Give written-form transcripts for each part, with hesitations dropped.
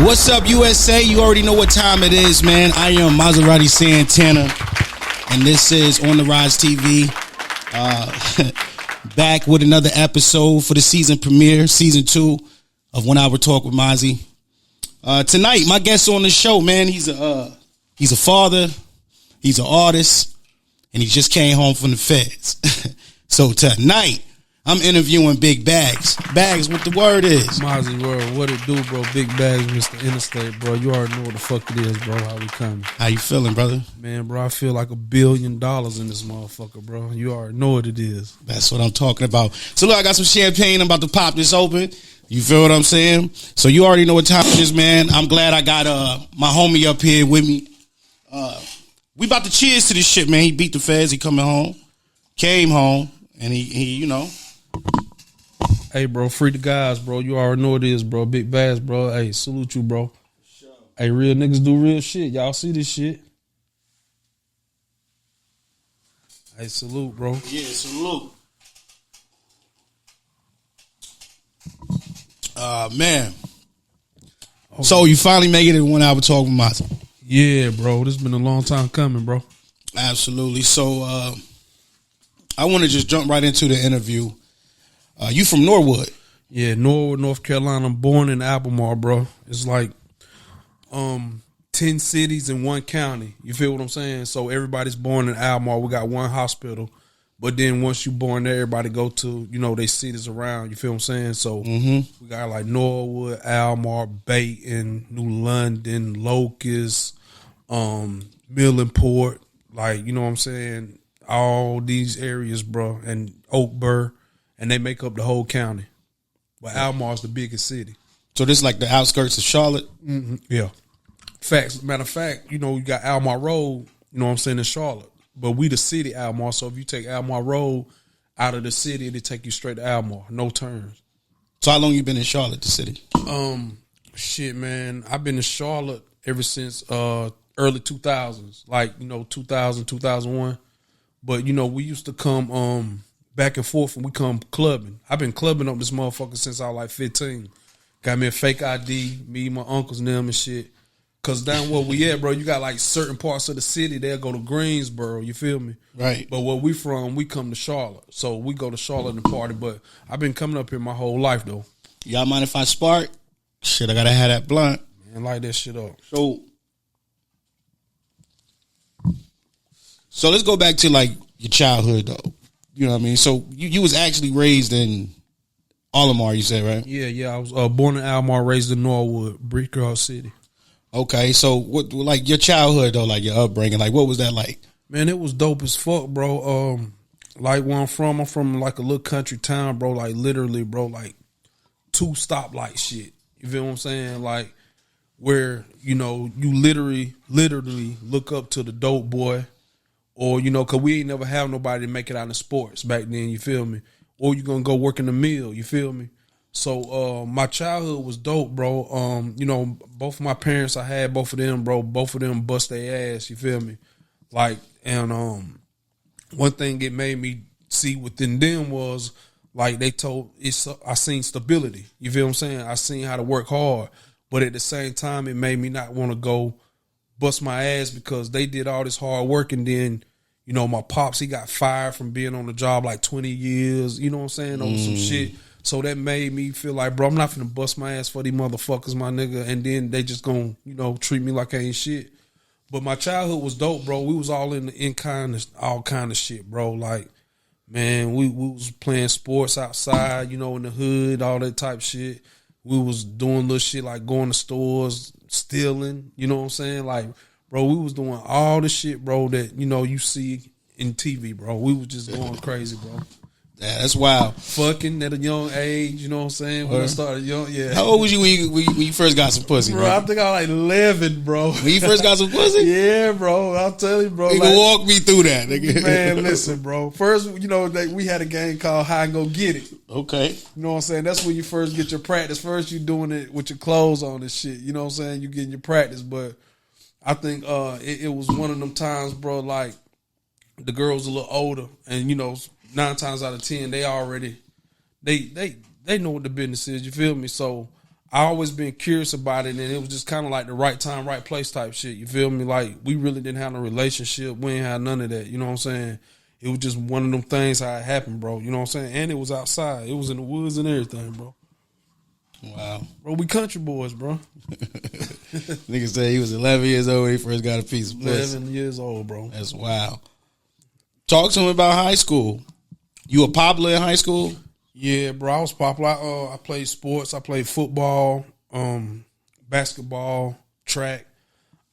What's up, USA? You already know what time it is, man. I am Maserati Santana, and this is On the Rise TV. Back with another episode for the season premiere, season 2 of 1 Hour Talk with Mazee. Tonight, my guest on the show, man, he's a father, he's an artist, and he just came home from the feds. So tonight, I'm interviewing Bigg Baggz. Baggz, what the word is? Mazee world, what it do, bro? Bigg Baggz, Mr. Interstate, bro. You already know what the fuck it is, bro. How we coming? How you feeling, brother? Man, bro, I feel like $1 billion in this motherfucker, bro. You already know what it is. That's what I'm talking about. So look, I got some champagne. I'm about to pop this open. You feel what I'm saying? So you already know what time it is, man. I'm glad I got my homie up here with me. We about to cheers to this shit, man. He beat the feds. He coming home. Came home. And he you know. Hey, bro, free the guys, bro. You already know what it is, bro. Bigg Baggz, bro. Hey, salute you, bro. Sure. Hey, real niggas do real shit. Y'all see this shit? Hey, salute, bro. Yeah, salute. Man. Okay. So you finally make it in 1 hour talk with Mazee. Yeah, bro. This been a long time coming, bro. Absolutely. So I want to just jump right into the interview. You from Norwood? Yeah, Norwood, North Carolina. I'm born in Albemarle, bro. It's like 10 cities in one county. You feel what I'm saying? So everybody's born in Albemarle. We got one hospital. But then once you born there, everybody go to, they cities around. You feel what I'm saying? So we got like Norwood, Albemarle, Bayton, New London, Locust, Millenport. Like, you know what I'm saying? All these areas, bro. And Oak Burr. And they make up the whole county. But Albemarle's the biggest city. So this is like the outskirts of Charlotte? Mm-hmm. Yeah. Facts. Matter of fact, you got Albemarle Road, you know what I'm saying, in Charlotte. But we the city Albemarle. So if you take Albemarle Road out of the city, it'll take you straight to Albemarle. No turns. So how long you been in Charlotte, the city? Shit, man. I've been in Charlotte ever since early 2000s. Like, 2000, 2001. But, we used to come back and forth and we come clubbing. I've been clubbing up this motherfucker since I was like 15. Got me a fake ID, me, my uncles and them and shit. Cause down where we at, bro, you got like certain parts of the city, they'll go to Greensboro, you feel me? Right. But where we from, we come to Charlotte. So we go to Charlotte and party, but I've been coming up here my whole life though. Y'all mind if I spark? Shit, I gotta have that blunt. Man, light that shit up. So let's go back to like your childhood though. You know what I mean? So you was actually raised in Albemarle, you said, right? Yeah. I was born in Albemarle, raised in Norwood, Brickell City. Okay, so what, like your childhood though, like your upbringing, like what was that like? Man, it was dope as fuck, bro. Like where I'm from like a little country town, bro. Like literally, bro, like 2 stoplight shit. You feel what I'm saying? Like where you literally look up to the dope boy. Or, because we ain't never have nobody to make it out in sports back then, you feel me? Or you going to go work in the mill, you feel me? So, my childhood was dope, bro. Both of my parents, I had both of them, bro. Both of them bust their ass, you feel me? Like, and one thing it made me see within them was, like, they told, I seen stability, you feel what I'm saying? I seen how to work hard. But at the same time, it made me not want to go bust my ass because they did all this hard work and then, my pops, he got fired from being on the job like 20 years, you know what I'm saying, over some shit. So that made me feel like, bro, I'm not finna bust my ass for these motherfuckers, my nigga, and then they just gonna, treat me like I ain't shit. But my childhood was dope, bro. We was all all kind of shit, bro. Like, man, we was playing sports outside, in the hood, all that type shit. We was doing little shit like going to stores, stealing, you know what I'm saying? Like, bro, we was doing all the shit, bro, that, you see in TV, bro. We was just going crazy, bro. Yeah, that's wild. Fucking at a young age, you know what I'm saying? When I started young, yeah. How old was you when you first got some pussy, bro? I think I was like 11, bro. When you first got some pussy? Yeah, bro. I'll tell you, bro. Nigga, walk me through that, nigga. Man, listen, bro. First, we had a game called High and Go Get It. Okay. You know what I'm saying? That's when you first get your practice. First, you doing it with your clothes on and shit. You know what I'm saying? You getting your practice. But I think it was one of them times, bro, like the girl's a little older and, 9 times out of 10, they already they know what the business is. You feel me? So I always been curious about it, and it was just kind of like the right time, right place type shit. You feel me? Like, we really didn't have no relationship. We ain't had none of that. You know what I'm saying? It was just one of them things how it happened, bro. You know what I'm saying? And it was outside. It was in the woods and everything, bro. Wow. Bro, we country boys, bro. Nigga said he was 11 years old when he first got a piece of pussy. 11 years old, bro. That's wild. Talk to him about high school. You were popular in high school? Yeah, bro, I was popular. I played sports. I played football, basketball, track.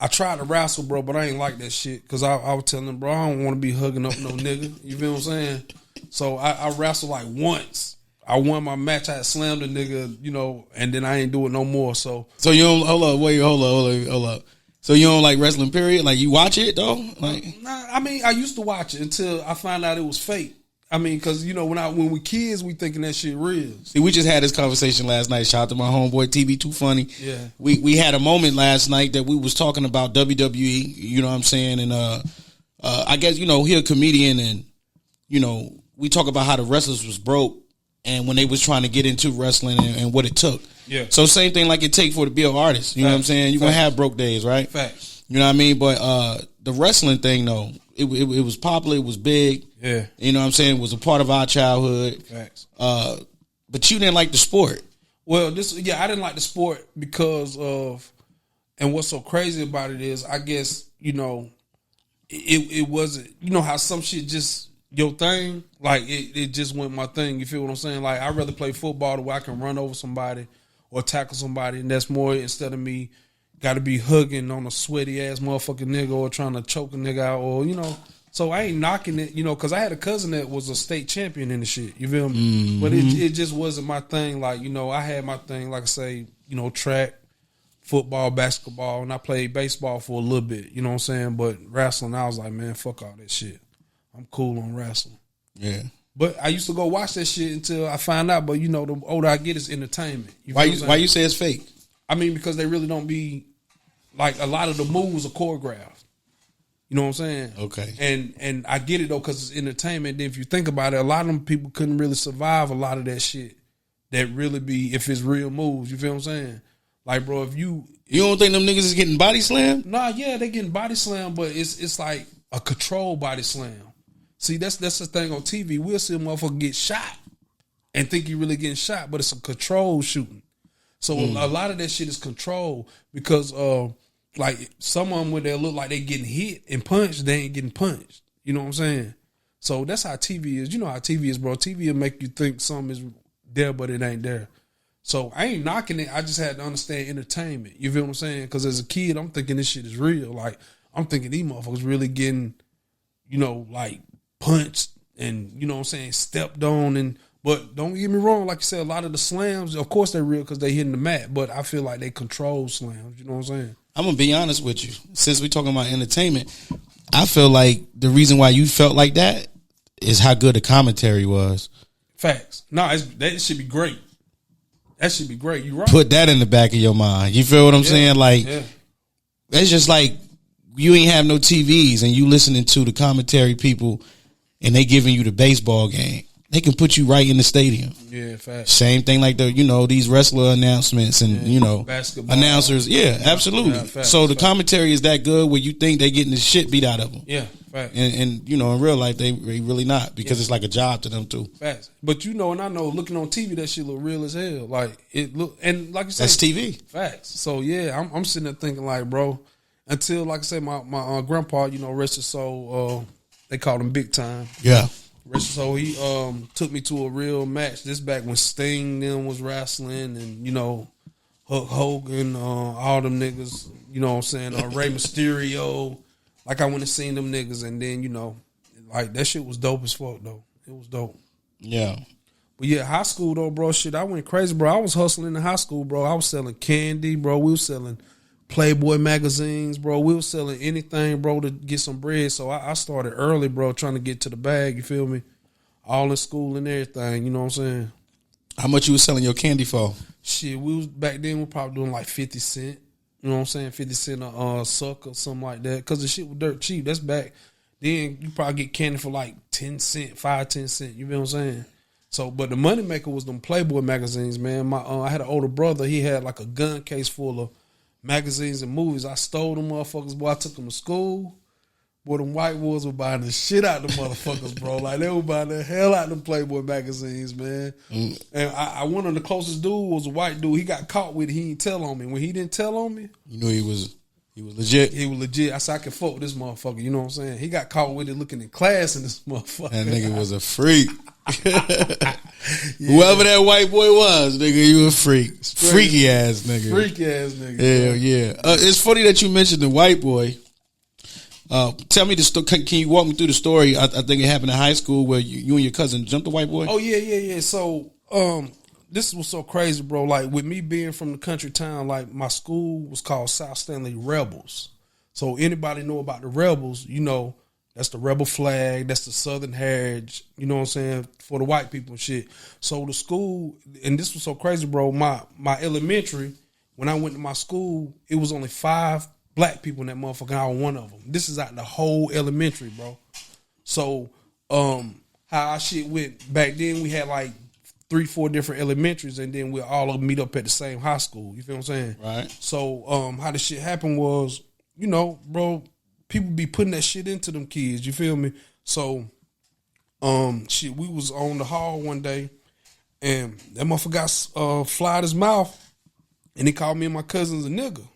I tried to wrestle, bro, but I ain't like that shit because I was telling him, bro, I don't want to be hugging up no nigga. You feel what I'm saying? So I wrestled like once. I won my match. I had slammed a nigga, you know, and then I ain't do it no more. So you don't hold up. So you don't like wrestling, period? Like, you watch it though? Like, nah, I mean, I used to watch it until I found out it was fake. I mean, because, you know, when we kids, we thinking that shit real. See, we just had this conversation last night. Shout out to my homeboy, TV Too Funny. Yeah. We had a moment last night that we was talking about WWE, you know what I'm saying? And I guess, you know, he a comedian, and, you know, we talk about how the wrestlers was broke and when they was trying to get into wrestling and what it took. Yeah. So same thing like it take for to be an artist. You know what I'm saying? You're going to have broke days, right? Facts. You know what I mean? But the wrestling thing, though, it was popular. It was big. Yeah. You know what I'm saying? It was a part of our childhood. Facts. But you didn't like the sport. Well, I didn't like the sport because of, and what's so crazy about it is, I guess, you know, it wasn't, you know how some shit just your thing, like it just went my thing. You feel what I'm saying? Like, I'd rather play football the way I can run over somebody or tackle somebody, and that's more, instead of me got to be hugging on a sweaty ass motherfucking nigga or trying to choke a nigga out, or, you know. So I ain't knocking it, you know, because I had a cousin that was a state champion in the shit. You feel me? Mm-hmm. But it just wasn't my thing. Like, you know, I had my thing, like I say, you know, track, football, basketball, and I played baseball for a little bit. You know what I'm saying? But wrestling, I was like, man, fuck all that shit. I'm cool on wrestling. Yeah. But I used to go watch that shit until I find out. But, you know, the older I get, it's entertainment. Why you say it's fake? I mean, because they really don't be, like, a lot of the moves are choreographed. You know what I'm saying? Okay. And I get it, though, because it's entertainment. Then if you think about it, a lot of them people couldn't really survive a lot of that shit that really be, if it's real moves. You feel what I'm saying? Like, bro, if you don't think them niggas is getting body slammed? Nah, yeah, they getting body slammed, but it's like a controlled body slam. See, that's the thing on TV. We'll see a motherfucker get shot and think he really getting shot, but it's a controlled shooting. So a lot of that shit is controlled because like, some of them where they look like they getting hit and punched, they ain't getting punched. You know what I'm saying? So that's how TV is. You know how TV is, bro. TV will make you think something is there, but it ain't there. So I ain't knocking it. I just had to understand entertainment. You feel what I'm saying? Because as a kid, I'm thinking this shit is real. Like, I'm thinking these motherfuckers really getting, you know, like, punched and, you know what I'm saying, stepped on. But don't get me wrong, like you said, a lot of the slams, of course they're real because they hitting the mat, but I feel like they control slams. You know what I'm saying? I'm going to be honest with you. Since we talking about entertainment, I feel like the reason why you felt like that is how good the commentary was. Facts. No, that should be great. That should be great. You right. Put that in the back of your mind. You feel what I'm saying? Like, it's just like you ain't have no TVs and you listening to the commentary people and they giving you the baseball game. They can put you right in the stadium. Yeah, facts. Same thing like the, you know, these wrestler announcements and, you know, basketball announcers. Yeah, absolutely. Yeah, facts, so the commentary is that good where you think they getting the shit beat out of them. Yeah, facts. And you know, in real life, they really not because it's like a job to them too. Facts. But you know, and I know looking on TV, that shit look real as hell. Like, it look, and like you said, that's TV. Facts. So yeah, I'm sitting there thinking like, bro, until, like I said, my grandpa, you know, rest his soul, they called him Big Time. Yeah. So he took me to a real match. This back when Sting then was wrestling, and, you know, Hulk Hogan, all them niggas, you know what I'm saying, Rey Mysterio. Like, I went and seen them niggas, and then, you know, like, that shit was dope as fuck, though. It was dope. Yeah. But yeah, high school though, bro, shit, I went crazy, bro. I was hustling in high school, bro. I was selling candy, bro. We was selling Playboy magazines, bro. We was selling anything, bro, to get some bread. So I started early, bro, trying to get to the bag, you feel me? All in school and everything, you know what I'm saying? How much you was selling your candy for? Shit, we was back then, we probably doing like 50 cents. You know what I'm saying? 50 cent a suck or something like that. Because the shit was dirt cheap. That's back then. You probably get candy for like 10 cent, 5, 10 cent. You know what I'm saying? So, but the money maker was them Playboy magazines, man. I had an older brother. He had like a gun case full of magazines and movies. I stole them motherfuckers. Boy, I took them to school. Boy, them white boys were buying the shit out of the motherfuckers, bro. Like, they were buying the hell out of them Playboy magazines, man. And I one of the closest dude was a white dude. He got caught with it. He didn't tell on me. When he didn't tell on me, you know he was legit. He was legit. I said, I can fuck with this motherfucker. You know what I'm saying? He got caught with it looking in class in this motherfucker. That nigga was a freak. Whoever that white boy was, nigga, you a freak. Freaky ass nigga. Freaky ass nigga. Hell yeah. It's funny that you mentioned the white boy. Tell me the story. Can you walk me through the story? I think it happened in high school where you and your cousin jumped the white boy. Oh yeah. So this was so crazy, bro. Like, with me being from the country town, like, my school was called South Stanley Rebels. So anybody know about the Rebels, you know, that's the rebel flag, that's the Southern heritage, you know what I'm saying, for the white people and shit. So the school, and this was so crazy, bro, my elementary, when I went to my school, it was only 5 black people in that motherfucker, I was one of them. This is out the whole elementary, bro. So how our shit went back then, we had like 3-4 different elementaries, and then we all meet up at the same high school. You feel what I'm saying? Right. So how the shit happened was, you know, bro, people be putting that shit into them kids. You feel me? So shit, we was on the hall one day, and that motherfucker got fly out his mouth, and he called me and my cousins a nigga.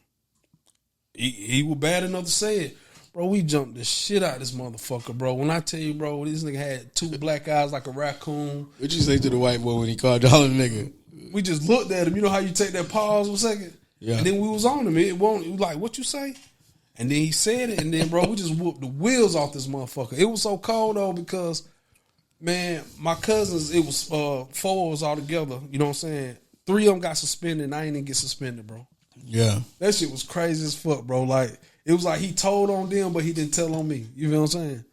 He was bad enough to say it. Bro, we jumped the shit out of this motherfucker, bro. When I tell you, bro, this nigga had 2 black eyes like a raccoon. What'd you say to the white boy when he called y'all a nigga? We just looked at him. You know how you take that pause for a second? Yeah. And then we was on him. It was like, what you say? And then he said it, and then, bro, we just whooped the wheels off this motherfucker. It was so cold, though, because, man, my cousins, it was 4 of us all together. You know what I'm saying? 3 of them got suspended, and I ain't even get suspended, bro. Yeah. That shit was crazy as fuck, bro. Like, it was like he told on them, but he didn't tell on me. You know what I'm saying?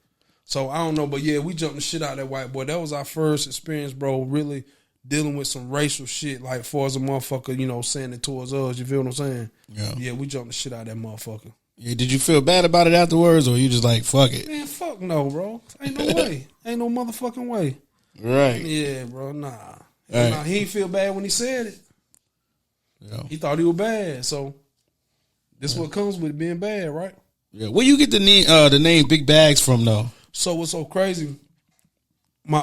So, I don't know. But, yeah, we jumped the shit out of that white boy. That was our first experience, bro, really dealing with some racial shit, like, far as a motherfucker, you know, saying it towards us. You feel what I'm saying? Yeah. Yeah, we jumped the shit out of that motherfucker. Yeah, did you feel bad about it afterwards, or you just like, fuck it? Man, fuck no, bro. Ain't no way. Ain't no motherfucking way. Right. Yeah, bro, nah. Right. Nah, he ain't feel bad when he said it. Yeah. He thought he was bad, so this what comes with being bad, right? Yeah. Where you get the name Big Baggz from, though? So what's so crazy, my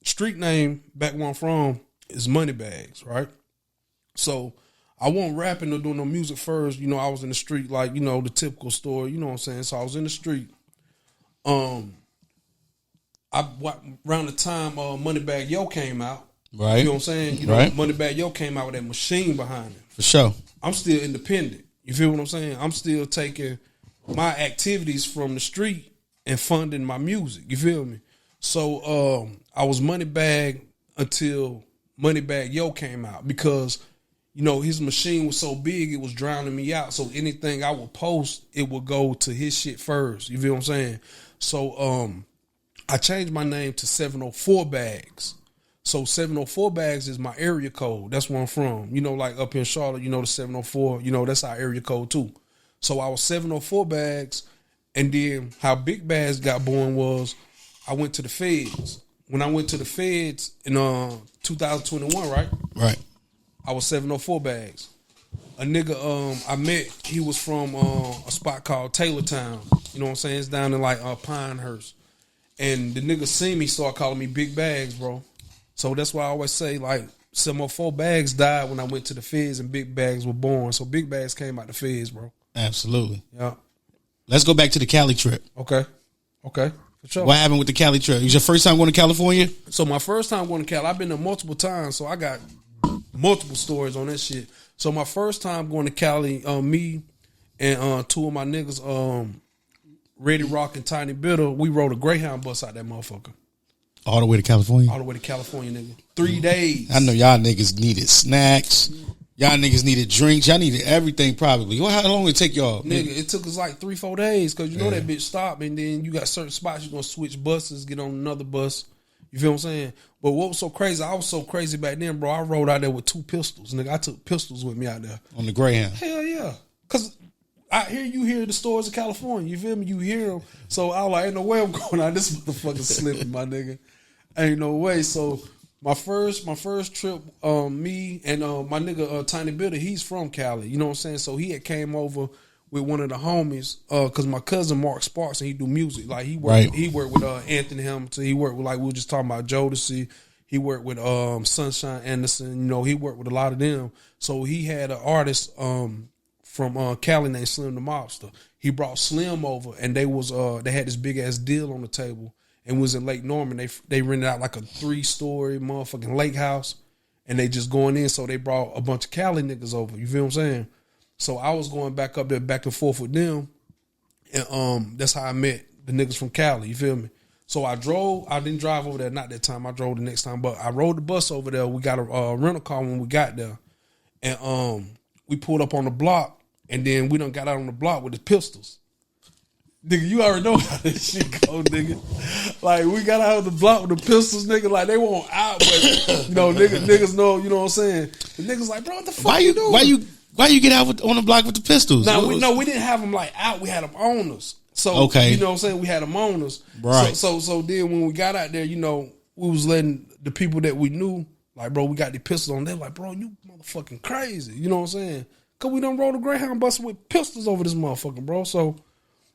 street name back where I'm from is Money Baggz, right? So I wasn't rapping or doing no music first. You know, I was in the street, like, you know, the typical story, you know what I'm saying? So I was in the street. Around the time Moneybagg Yo came out, right? You know what I'm saying? You know, right. Moneybagg Yo came out with that machine behind it. For sure. I'm still independent. You feel what I'm saying? I'm still taking my activities from the street and funding my music. You feel me? So I was Moneybagg until Moneybagg Yo came out, because, you know, his machine was so big, it was drowning me out. So anything I would post, it would go to his shit first. You feel what I'm saying? So I changed my name to 704 Baggz. So 704 Baggz is my area code. That's where I'm from. You know, like up in Charlotte, you know, the 704, you know, that's our area code too. So I was 704 Baggz, and then how Big Baggz got born was I went to the feds. When I went to the feds in 2021, right? Right. I was 704 Baggz. A nigga I met, he was from a spot called Taylortown. You know what I'm saying? It's down in like Pinehurst. And the nigga seen me, started calling me Big Baggz, bro. So that's why I always say, like, 704 Baggz died when I went to the feds and Big Baggz were born. So Big Baggz came out the feds, bro. Absolutely. Yeah. Let's go back to the Cali trip. Okay. For sure. What happened with the Cali trip? It was your first time going to California? So my first time going to Cali, I've been there multiple times, so I got multiple stories on that shit. So my first time going to Cali, me and 2 of my niggas, Ready Rock and Tiny Bitter, we rode a Greyhound bus out that motherfucker. All the way to California? All the way to California, nigga. 3 days. I know y'all niggas needed snacks. Y'all niggas needed drinks. Y'all needed everything probably. How long did it take y'all? Nigga, it took us like 3-4 days, because you know that bitch stopped, and then you got certain spots you're going to switch buses, get on another bus. You feel what I'm saying? But what was so crazy, I was so crazy back then, bro. I rode out there with 2 pistols. Nigga, I took pistols with me out there. On the Greyhound? Hell yeah. Because you hear the stories of California. You feel me? You hear them. So I was like, ain't no way I'm going out this motherfucker slipping, my nigga. Ain't no way. So My first trip, me and my nigga Tiny Bitter, he's from Cali. You know what I'm saying? So he had came over with one of the homies, cause my cousin Mark Sparks, and he do music. Like he worked with Anthony Hamilton. He worked with, like we were just talking about, Jodeci. He worked with Sunshine Anderson. You know, he worked with a lot of them. So he had an artist from Cali named Slim the Mobster. He brought Slim over, and they had this big ass deal on the table, and was in Lake Norman. They rented out like a 3-story motherfucking lake house, and they just going in. So they brought a bunch of Cali niggas over. You feel what I'm saying? So I was going back up there, back and forth with them, and that's how I met the niggas from Cali. You feel me? So I didn't drive over there, not that time. I drove the next time, but I rode the bus over there. We got a rental car when we got there, and we pulled up on the block, and then we done got out on the block with the pistols. Nigga, you already know how this shit go, nigga. Like, we got out of the block with the pistols, nigga. Like, they won't out, but, you know, niggas know, you know what I'm saying? The niggas like, bro, what the fuck you doing? Why you get out on the block with the pistols? We didn't have them, like, out. We had them on us. So, okay. You know what I'm saying? We had them on us. Right. So then when we got out there, you know, we was letting the people that we knew, like, bro, we got the pistols on. They're like, bro, you motherfucking crazy. You know what I'm saying? Because we done rode a Greyhound bus with pistols over this motherfucker, bro. So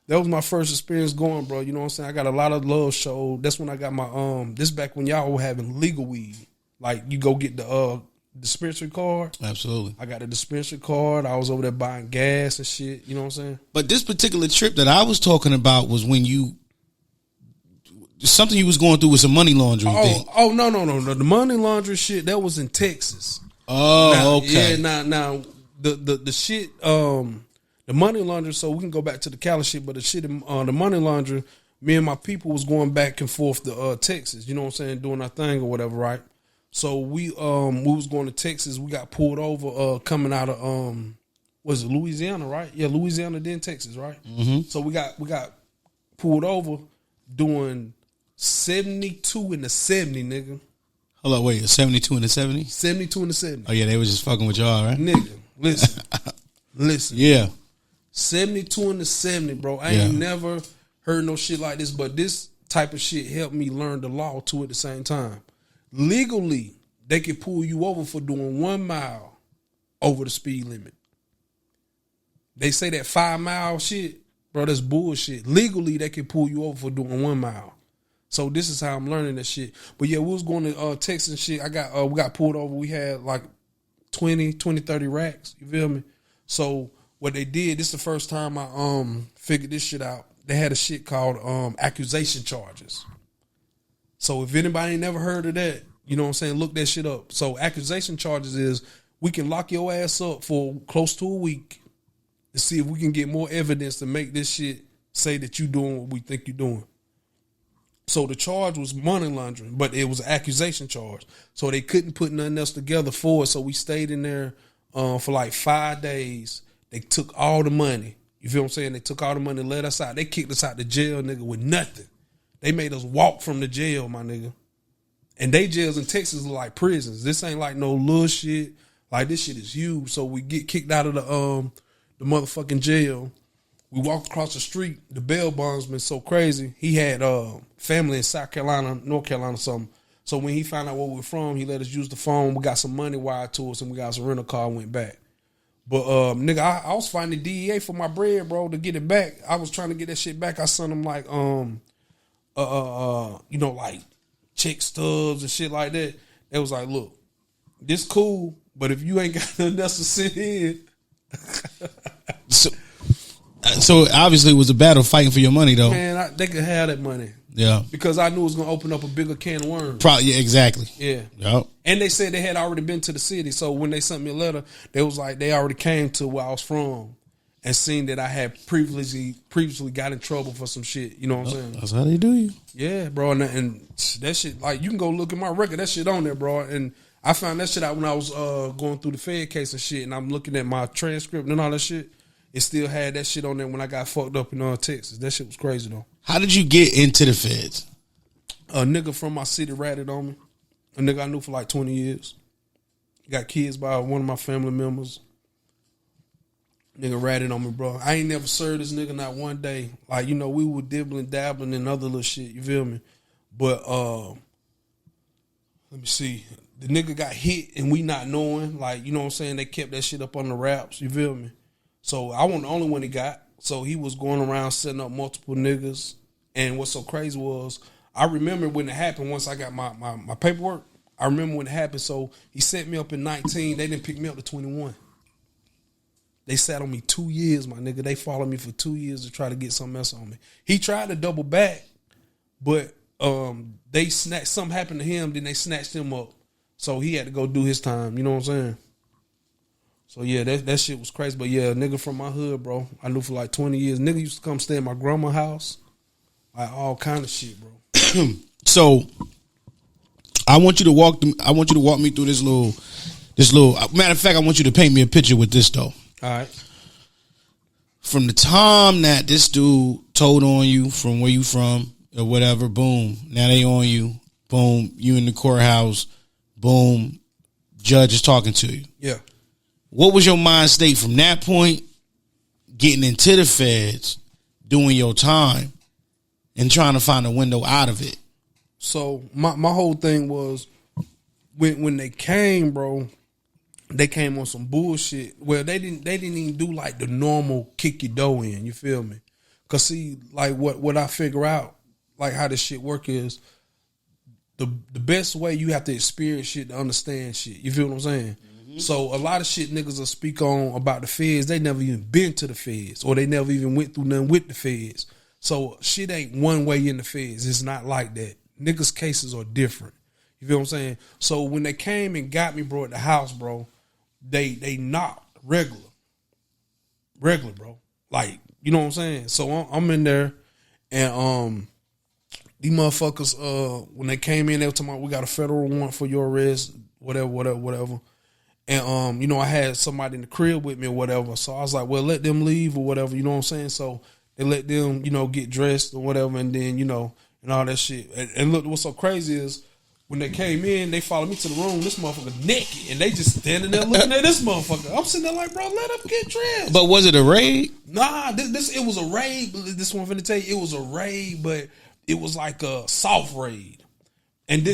that was my first experience going, bro. You know what I'm saying? I got a lot of love showed. That's when I got my, this back when y'all were having legal weed. Like, you go get the dispensary card. Absolutely. I got a dispensary card. I was over there buying gas and shit. You know what I'm saying? But this particular trip that I was talking about was when something you was going through with some money laundering thing. Oh, no. The money laundering shit, that was in Texas. Oh, okay. Yeah, now the shit, the money laundering, so we can go back to the Cali shit, but the shit, the money laundering, me and my people was going back and forth to Texas, you know what I'm saying, doing our thing or whatever, right? So we was going to Texas. We got pulled over coming out of was it Louisiana, right? Yeah, Louisiana, then Texas, right? Mm-hmm. So we got pulled over doing 72 in the 70, nigga. Hold on, wait, 72 in the 70? 72 in the 70. Oh yeah, they was just fucking with y'all, right? Nigga, listen. Yeah. 72 in the 70, bro. I ain't never heard no shit like this, but this type of shit helped me learn the law too at the same time. Legally, they can pull you over for doing 1 mile over the speed limit. They say that 5 mile shit, bro, that's bullshit. Legally, they can pull you over for doing 1 mile. So this is how I'm learning that shit. But yeah, we was going to Texas and shit. We got pulled over. We had like 20, 30 racks. You feel me? So what they did, this is the first time I figured this shit out. They had a shit called accusation charges. So if anybody ain't never heard of that, you know what I'm saying, look that shit up. So accusation charges is we can lock your ass up for close to a week to see if we can get more evidence to make this shit say that you doing what we think you're doing. So the charge was money laundering, but it was an accusation charge. So they couldn't put nothing else together for it. So we stayed in there for like 5 days. They took all the money. You feel what I'm saying? They took all the money and let us out. They kicked us out the jail, nigga, with nothing. They made us walk from the jail, my nigga. And they jails in Texas are like prisons. This ain't like no little shit. Like, this shit is huge. So we get kicked out of the motherfucking jail. We walked across the street. The bail bondsman so crazy. He had family in South Carolina, North Carolina, something. So when he found out where we were from, he let us use the phone. We got some money wired to us, and we got some rental car and went back. But nigga, I was finding DEA for my bread, bro, to get it back. I was trying to get that shit back. I sent them like you know, like check stubs and shit like that. They was like, look, this cool, but if you ain't got nothing else to sit in. So obviously it was a battle fighting for your money, though. Man, they could have that money. Yeah. Because I knew it was going to open up a bigger can of worms. Probably, yeah, exactly. Yeah. Yep. And they said they had already been to the city. So when they sent me a letter, they was like, they already came to where I was from and seen that I had previously got in trouble for some shit. You know what I'm saying? That's how they do you. Yeah, bro. And that shit, like, you can go look at my record. That shit on there, bro. And I found that shit out when I was going through the Fed case and shit. And I'm looking at my transcript and all that shit. It still had that shit on there when I got fucked up in Texas. That shit was crazy, though. How did you get into the feds? A nigga from my city ratted on me. A nigga I knew for like 20 years. Got kids by one of my family members. Nigga ratted on me, bro. I ain't never served this nigga not one day. Like, you know, we were dabbling in other little shit, you feel me? But let me see. The nigga got hit and we not knowing. Like, you know what I'm saying? They kept that shit up on the wraps. You feel me? So I wasn't the only one he got. So he was going around setting up multiple niggas. And what's so crazy was, I remember when it happened, once I got my paperwork, I remember when it happened. So he set me up in 19. They didn't pick me up to 21. They sat on me 2 years, my nigga. They followed me for 2 years to try to get something else on me. He tried to double back, but they snatched, something happened to him, then they snatched him up. So he had to go do his time. You know what I'm saying? So yeah, that shit was crazy. But yeah, nigga from my hood, bro. I knew for like 20 years. Nigga used to come stay at my grandma's house. Like all kind of shit, bro. So I want you to walk me through this little matter of fact, I want you to paint me a picture with this though. All right. From the time that this dude told on you from where you from or whatever, boom, now they on you, boom, you in the courthouse, boom, judge is talking to you. Yeah. What was your mind state from that point, getting into the feds, doing your time, and trying to find a window out of it? So my whole thing was when they came, bro, they came on some bullshit. Well, they didn't even do like the normal kick your dough in, you feel me? Cause see, like what I figure out, like how this shit work is, the best way you have to experience shit to understand shit. You feel what I'm saying? Mm-hmm. So a lot of shit niggas will speak on about the feds, they never even been to the feds, or they never even went through nothing with the feds. So shit ain't one way in the feds. It's not like that. Niggas' cases are different. You feel what I'm saying? So when they came and got me, bro, at the house, bro, they knocked regular, bro. Like, you know what I'm saying? So I'm in there, and these motherfuckers, when they came in, they were talking about, we got a federal warrant for your arrest, whatever. And, you know, I had somebody in the crib with me or whatever. So I was like, well, let them leave or whatever, you know what I'm saying? So they let them, you know, get dressed or whatever, and then, you know, and all that shit. And look, what's so crazy is, when they came in, they followed me to the room. This motherfucker naked, and they just standing there looking at this motherfucker. I'm sitting there like, bro, let him get dressed. But was it a raid? Nah, this it was a raid. This one I'm finna tell you, it was a raid, but it was like a soft raid. And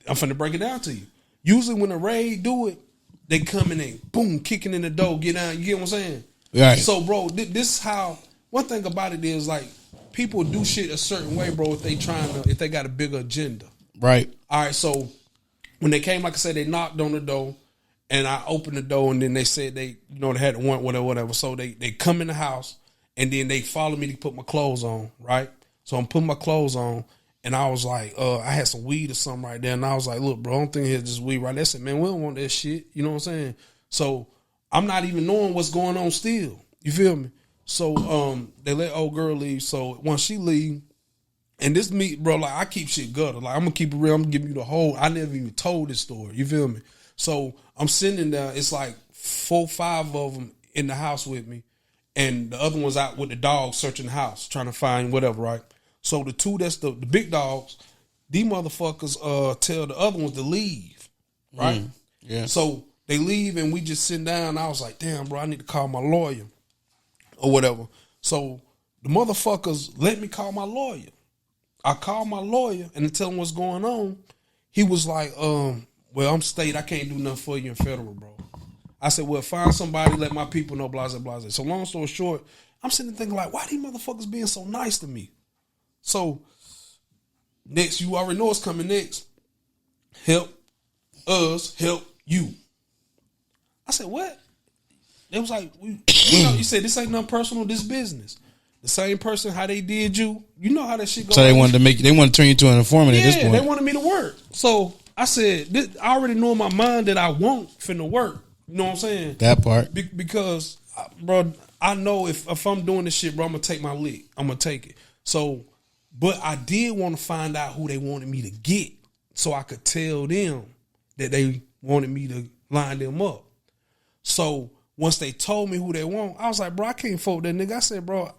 I'm finna break it down to you. Usually when a raid do it, they come in and boom, kicking in the door, get down. You get what I'm saying? Right. So, bro, this how. One thing about it is, like, people do shit a certain way, bro. If they got a bigger agenda. Right. All right, so when they came, like I said, they knocked on the door, and I opened the door, and then they said they had to want whatever. So they come in the house, and then they followed me to put my clothes on, right? So I'm putting my clothes on, and I was like, I had some weed or something right there, and I was like, look, bro, I don't think it's just weed right there. They said, man, we don't want that shit, you know what I'm saying? So I'm not even knowing what's going on still, you feel me? So they let old girl leave, so once she leave, and this me, bro, like, I keep shit gutter. Like, I'm going to keep it real. I'm going to give you the whole, I never even told this story. You feel me? So I'm sitting there. It's like 4, 5 of them in the house with me. And the other one's out with the dogs searching the house, trying to find whatever, right? So the two that's the big dogs, these motherfuckers tell the other ones to leave, right? Yeah. So they leave, and we just sitting down. I was like, damn, bro, I need to call my lawyer or whatever. So the motherfuckers let me call my lawyer. I called my lawyer and tell him what's going on. He was like, well, I'm state. I can't do nothing for you in federal, bro. I said, well, find somebody, let my people know, blah, blah, blah. So long story short, I'm sitting there thinking like, why these motherfuckers being so nice to me? So next, you already know what's coming next. Help us help you. I said, what? They was like, you said this ain't nothing personal, this business. The same person, how they did you, you know how that shit goes. So they wanted to turn you into an informant at this point. They wanted me to work. So I said, I already know in my mind that I won't finna work. You know what I'm saying? That part. Because, bro, I know if I'm doing this shit, bro, I'm gonna take my lick. I'm gonna take it. So, but I did want to find out who they wanted me to get, so I could tell them that they wanted me to line them up. So once they told me who they want, I was like, bro, I can't fuck with that nigga. I said, bro,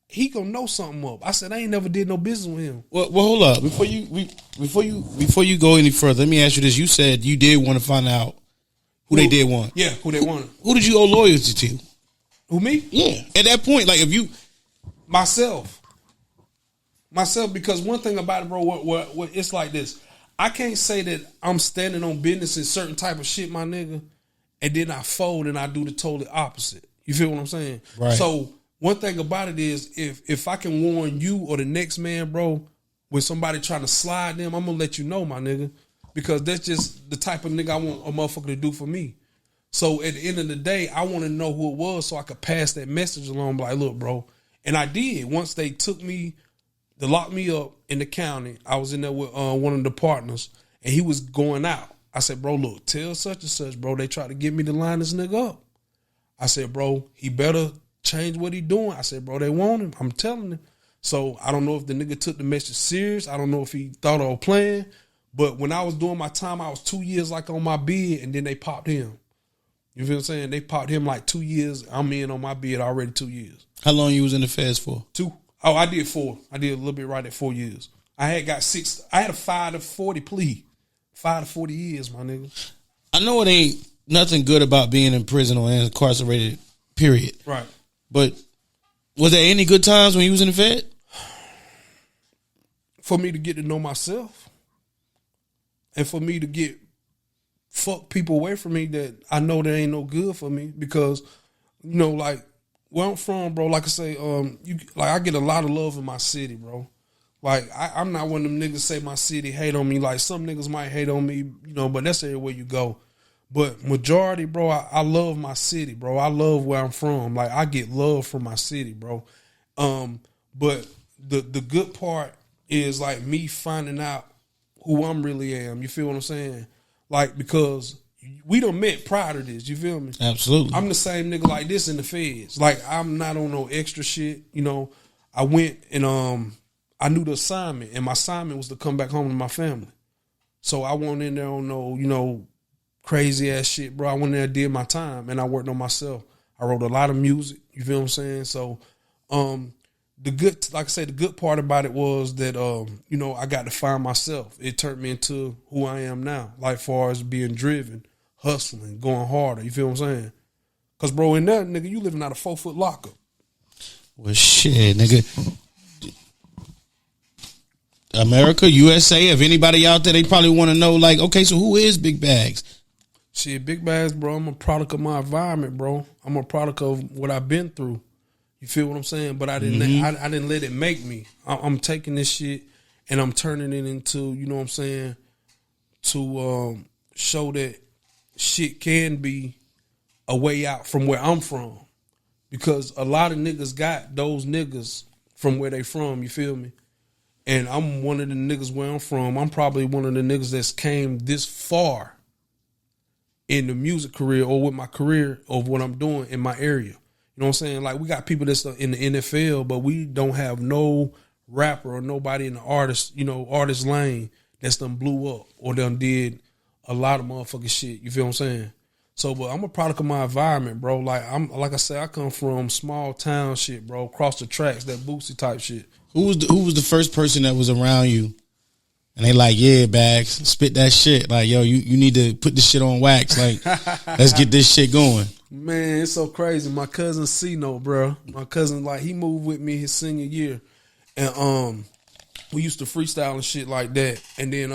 he gonna know something up. I said, I ain't never did no business with him. Well, hold up. Before you go any further, let me ask you this. You said you did want to find out who they did want. Yeah, who they wanted. Who did you owe loyalty to? Who, me? Yeah. At that point, like, if you... Myself, because one thing about it, bro, what it's like this. I can't say that I'm standing on business in certain type of shit, my nigga, and then I fold and I do the totally opposite. You feel what I'm saying? Right. So one thing about it is if I can warn you or the next man, bro, when somebody trying to slide them, I'm gonna let you know, my nigga. Because that's just the type of nigga I want a motherfucker to do for me. So at the end of the day, I want to know who it was so I could pass that message along. Like, look, bro. And I did. Once they took me to lock me up in the county, I was in there with one of the partners, and he was going out. I said, bro, look, tell such and such, bro, they tried to get me to line this nigga up. I said, bro, he better change what he doing. I said, bro, they want him. I'm telling him. So I don't know if the nigga took the message serious. I don't know if he thought I was playing. But when I was doing my time, I was 2 years like on my bid, and then they popped him. You feel what I'm saying? They popped him like 2 years. I'm in on my bid already 2 years. How long you was in the feds for? 2. Oh, I did 4. I did a little bit right at 4 years. I had got 6. I had a 5 to 40 plea. 5 to 40 years, my nigga. I know it ain't nothing good about being in prison or incarcerated, period. Right. But was there any good times when you was in the fed? For me to get to know myself. And for me to get fuck people away from me that I know that ain't no good for me. Because, you know, like where I'm from, bro, like I say, I get a lot of love in my city, bro. Like I'm not one of them niggas say my city hate on me. Like some niggas might hate on me, you know, but that's everywhere you go. But majority, bro, I love my city, bro. I love where I'm from. Like I get love from my city, bro. But the good part is like me finding out who I'm really am. You feel what I'm saying? Like, because we done met prior to this. You feel me? Absolutely. I'm the same nigga like this in the feds. Like, I'm not on no extra shit. You know, I went and I knew the assignment, and my assignment was to come back home to my family. So I went in there on no, you know, crazy ass shit, bro. I went in there, did my time, and I worked on myself. I wrote a lot of music. You feel what I'm saying? So, the good, like I said, the good part about it was that, you know, I got to find myself. It turned me into who I am now. Like, far as being driven, hustling, going harder. You feel what I'm saying? Because, bro, in that, nigga, you living out a 4-foot locker. Well, shit, nigga. America, USA, if anybody out there, they probably want to know, like, okay, so who is Bigg Baggz? Shit, Bigg Baggz, bro, I'm a product of my environment, bro. I'm a product of what I've been through. You feel what I'm saying? But I didn't I didn't let it make me. I'm taking this shit and I'm turning it into, you know what I'm saying, to show that shit can be a way out from where I'm from. Because a lot of niggas got those niggas from where they from, you feel me? And I'm one of the niggas where I'm from. I'm probably one of the niggas that's came this far in the music career or with my career of what I'm doing in my area. You know what I'm saying? Like, we got people that's in the NFL, but we don't have no rapper or nobody in the artist lane that's done blew up or done did a lot of motherfucking shit. You feel what I'm saying? So, but I'm a product of my environment, bro. Like I said, I come from small town shit, bro. Across the tracks, that Boosie type shit. Who was the first person that was around you? And they like, yeah, Baggz, spit that shit. Like, yo, you need to put this shit on wax. Like, let's get this shit going. Man, it's so crazy. My cousin C-Note, bro. My cousin, like, he moved with me his senior year. And we used to freestyle and shit like that. And then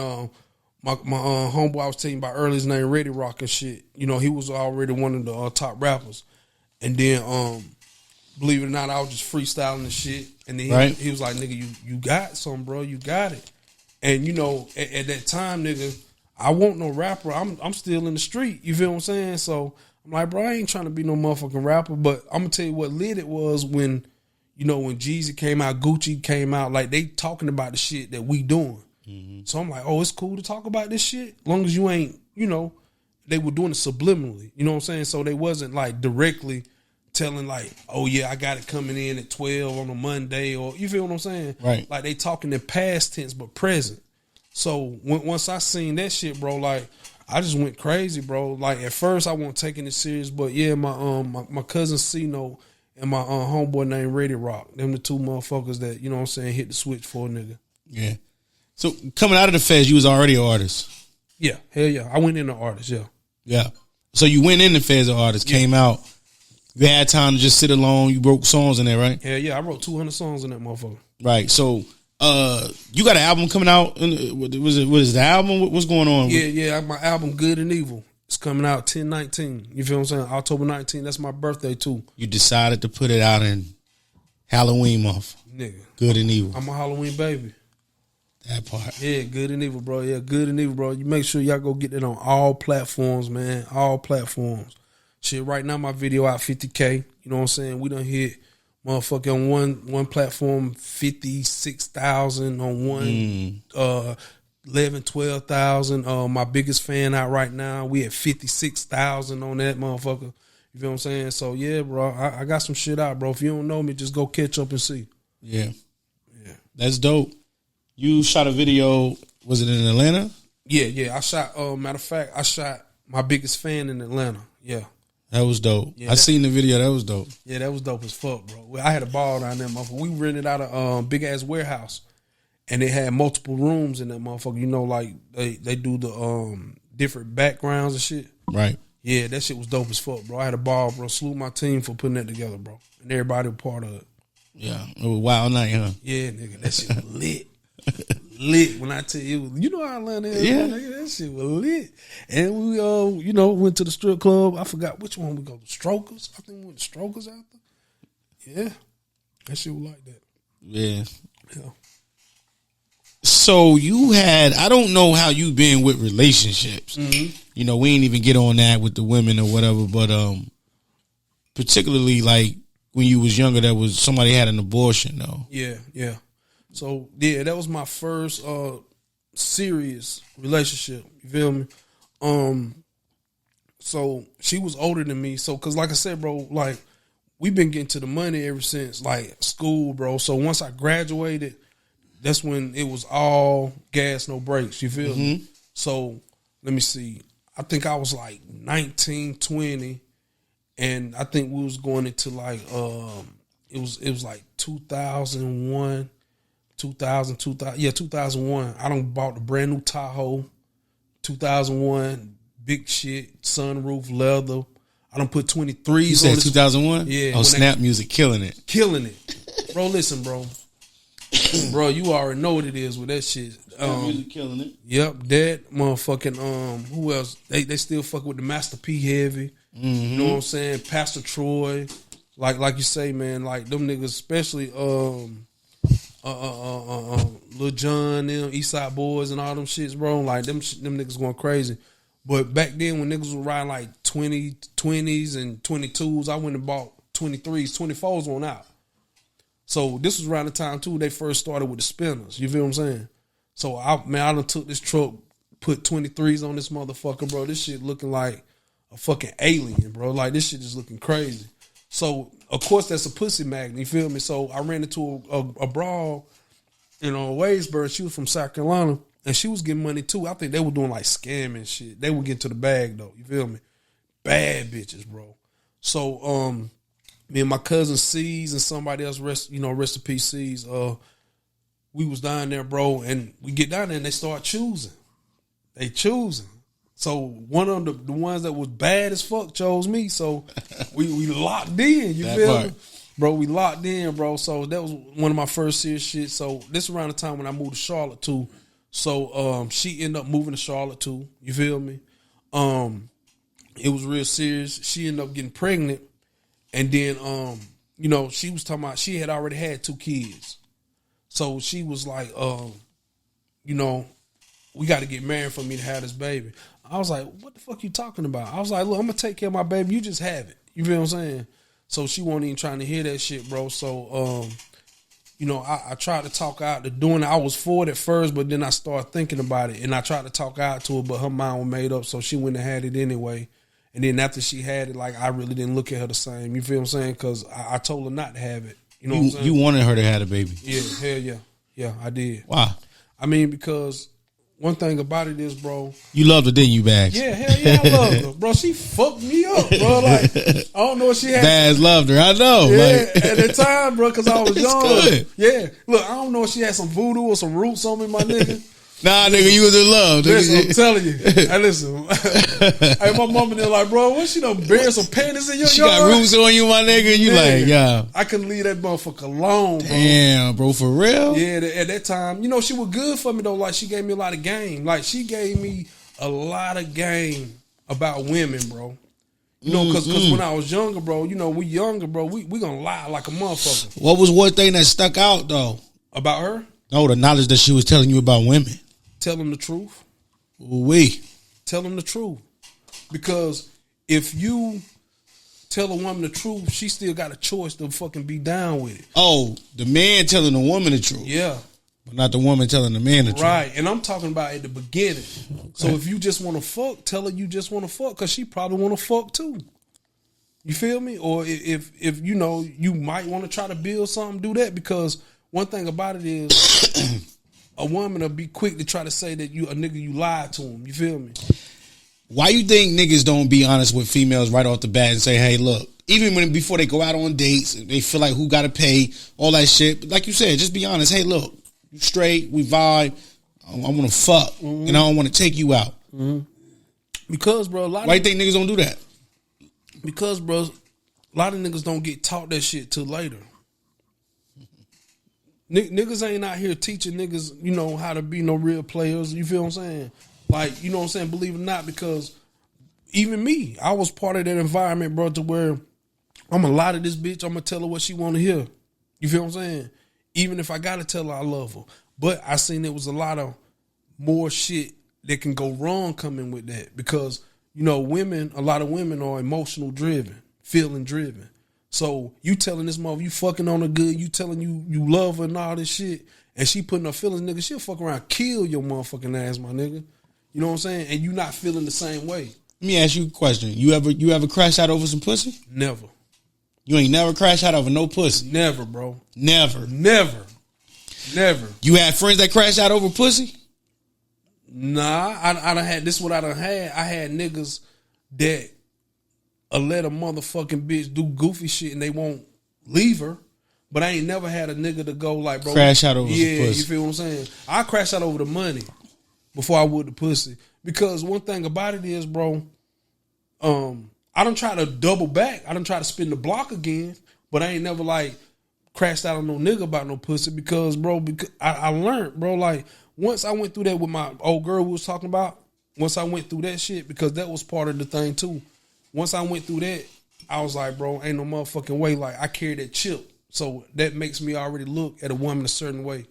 my homeboy I was telling you about earlier, his name Ready Rock and shit. You know, he was already one of the top rappers. And then, believe it or not, I was just freestyling and shit. And then he was like, nigga, you got something, bro. You got it. And, you know, at that time, nigga, I wasn't no rapper. I'm still in the street. You feel what I'm saying? So I'm like, bro, I ain't trying to be no motherfucking rapper. But I'm going to tell you what lit it was when, you know, when Jeezy came out, Gucci came out, like, they talking about the shit that we doing. Mm-hmm. So I'm like, oh, it's cool to talk about this shit. As long as you ain't, you know, they were doing it subliminally. You know what I'm saying? So they wasn't, like, directly telling, like, oh, yeah, I got it coming in at 12 on a Monday, or, you feel what I'm saying? Right. Like, they talking in past tense, but present. So once I seen that shit, bro, like, I just went crazy, bro. Like, at first, I wasn't taking it serious, but yeah, my cousin C-Note and my homeboy named Ready Rock, them the two motherfuckers that, you know what I'm saying, hit the switch for a nigga. Yeah. So, coming out of the feds, you was already an artist. Yeah, hell yeah. I went in the artist, yeah. Yeah. So, you went in the feds as an artist, came out. You had time to just sit alone. You wrote songs in there, right? Hell yeah. I wrote 200 songs in that motherfucker. Right. So, You got an album coming out? What is the album? What's going on? Yeah. My album, Good and Evil, it's coming out 10/19. You feel what I'm saying? October 19th. That's my birthday too. You decided to put it out in Halloween month. Nigga. Good and Evil. I'm a Halloween baby. That part. Yeah, Good and Evil, bro. Yeah, Good and Evil, bro. You make sure y'all go get it on all platforms, man. All platforms. Shit, right now my video out 50K. You know what I'm saying? We done hit motherfucking on one platform 56,000, on one 11, 12,000. My biggest fan out right now, we at 56,000 on that motherfucker. You feel what I'm saying? So yeah, bro, I got some shit out, bro. If you don't know me, just go catch up and see. Yeah. That's dope. You shot a video, was it in Atlanta? Yeah. I shot, matter of fact, I shot My Biggest Fan in Atlanta. Yeah. That was dope. Yeah, I seen the video. That was dope. Yeah, that was dope as fuck, bro. I had a ball down there, motherfucker. We rented out a big ass warehouse, and they had multiple rooms in that motherfucker. You know, like they do the different backgrounds and shit. Right. Yeah, that shit was dope as fuck, bro. I had a ball, bro. Salute my team for putting that together, bro. And everybody was part of it. Yeah, it was a wild night, huh? Yeah, nigga, that shit was lit. Lit when I tell you, you know how Atlanta is, yeah. Nigga, that shit was lit. And we went to the strip club. I forgot which one we go to. Strokers. I think we went to Strokers after. Yeah. That shit was like that. Yeah. Yeah. So you had, I don't know how you been with relationships. Mm-hmm. You know, we ain't even get on that with the women or whatever, but particularly like when you was younger, that was somebody had an abortion though. Yeah. So yeah, that was my first serious relationship. You feel me? So she was older than me. So cause like I said, bro, like we've been getting to the money ever since like school, bro. So once I graduated, that's when it was all gas, no brakes. You feel me? So let me see. I think I was like 19, 20, and I think we was going into like it was like 2001. 2001. I done bought the brand new Tahoe. 2001, big shit, sunroof, leather. I done put 23s you said on it. 2001? Yeah. Oh, Snap Music killing it. Killing it. Bro, listen, bro. Bro, you already know what it is with that shit. Music killing it. Yep, that motherfucking who else? They still fuck with the Master P Heavy. You know what I'm saying? Pastor Troy. Like you say, man, like them niggas, especially Lil Jon, them Eastside Boys and all them shits, bro. Like them niggas going crazy. But back then when niggas was riding like 20s and 22s, I went and bought 23s, 24s went out. So this was around the time too they first started with the spinners. You feel what I'm saying? So I done took this truck, put 23s on this motherfucker, bro. This shit looking like a fucking alien, bro. Like this shit is looking crazy. So of course that's a pussy magnet. You feel me? So I ran into a broad, Waysburg. She was from South Carolina, and she was getting money too. I think they were doing like scamming shit. They would get to the bag though. You feel me? Bad bitches, bro. So me and my cousin C's and somebody else, rest in peace C's. We was down there, bro, and we get down there and they start choosing. They choosing. So one of the ones that was bad as fuck chose me. So we locked in. You feel me? Bro, we locked in, bro. So that was one of my first serious shit. So this around the time when I moved to Charlotte too. So she ended up moving to Charlotte too. You feel me? It was real serious. She ended up getting pregnant. And then she was talking about she had already had 2 kids. So she was like, we got to get married for me to have this baby. I was like, what the fuck you talking about? I was like, look, I'm going to take care of my baby. You just have it. You feel what I'm saying? So she wasn't even trying to hear that shit, bro. So, I tried to talk her out to doing it. I was for it at first, but then I started thinking about it. And I tried to talk her out to her, but her mind was made up. So she went and had it anyway. And then after she had it, like, I really didn't look at her the same. You feel what I'm saying? Because I told her not to have it. You know what I'm saying? You wanted her to have a baby. Yeah, hell yeah. Yeah, I did. Why? I mean, because one thing about it is, bro. You loved her, didn't you, Baggz? Yeah, hell yeah, I loved her. Bro, she fucked me up, bro. Like, I don't know what she had. Baggz loved her, I know. Yeah, at the time, bro, because I was young. Good. Yeah. Look, I don't know if she had some voodoo or some roots on me, my nigga. Nah, nigga, you was in love. Listen, I'm telling you. Hey, listen. Hey, my mama, they're like, bro, what she done buried some panties in your yard? She got roots on you, my nigga. You like, yeah. I couldn't leave that motherfucker alone, bro. Damn, bro, for real? Yeah, at that time, you know, she was good for me, though. Like, she gave me a lot of game. Like, she gave me a lot of game about women, bro. You know, because when I was younger, bro, you know, we younger, bro, we gonna lie like a motherfucker. What was one thing that stuck out, though? About her? No, the knowledge that she was telling you about women. Tell them the truth. We tell them the truth, because if you tell a woman the truth, she still got a choice to fucking be down with it. Oh, the man telling the woman the truth, yeah, but not the woman telling the man the truth, right? And I'm talking about at the beginning. Okay. So if you just want to fuck, tell her you just want to fuck, because she probably want to fuck too. You feel me? Or if you know you might want to try to build something, do that, because one thing about it is. A woman will be quick to try to say that you a nigga, you lied to him. You feel me? Why you think niggas don't be honest with females right off the bat and say, hey, look, even before they go out on dates, they feel like who got to pay, all that shit. But like you said, just be honest. Hey, look, you straight, we vibe. I want to fuck, and I don't want to take you out. Because, bro, why you think niggas don't do that? Because, bro, a lot of niggas don't get taught that shit till later. Niggas ain't out here teaching niggas, you know, how to be no real players. You feel what I'm saying? Like, you know what I'm saying? Believe it or not, because even me, I was part of that environment, bro, to where I'm going to lie to this bitch. I'm going to tell her what she want to hear. You feel what I'm saying? Even if I got to tell her I love her. But I seen there was a lot of more shit that can go wrong coming with that. Because, you know, a lot of women are emotional driven, feeling driven. So you telling this mother you fucking on her good, you telling you love her and all this shit, and she putting her feelings, nigga, she'll fuck around, kill your motherfucking ass, my nigga. You know what I'm saying? And you not feeling the same way. Let me ask you a question. You ever crash out over some pussy? Never. You ain't never crashed out over no pussy? Never, bro. Never. You had friends that crashed out over pussy? Nah, I done had, this is what I done had. I had niggas that let a motherfucking bitch do goofy shit and they won't leave her. But I ain't never had a nigga to go like, bro, crash out over some pussy. Yeah, you feel what I'm saying? I crash out over the money before I would the pussy. Because one thing about it is, bro, I done try to double back. I done try to spin the block again, but I ain't never like crashed out on no nigga about no pussy because I learned, bro, like once I went through that with my old girl we was talking about, once I went through that shit, because that was part of the thing too. Once I went through that, I was like, bro, ain't no motherfucking way. Like, I carry that chip. So that makes me already look at a woman a certain way.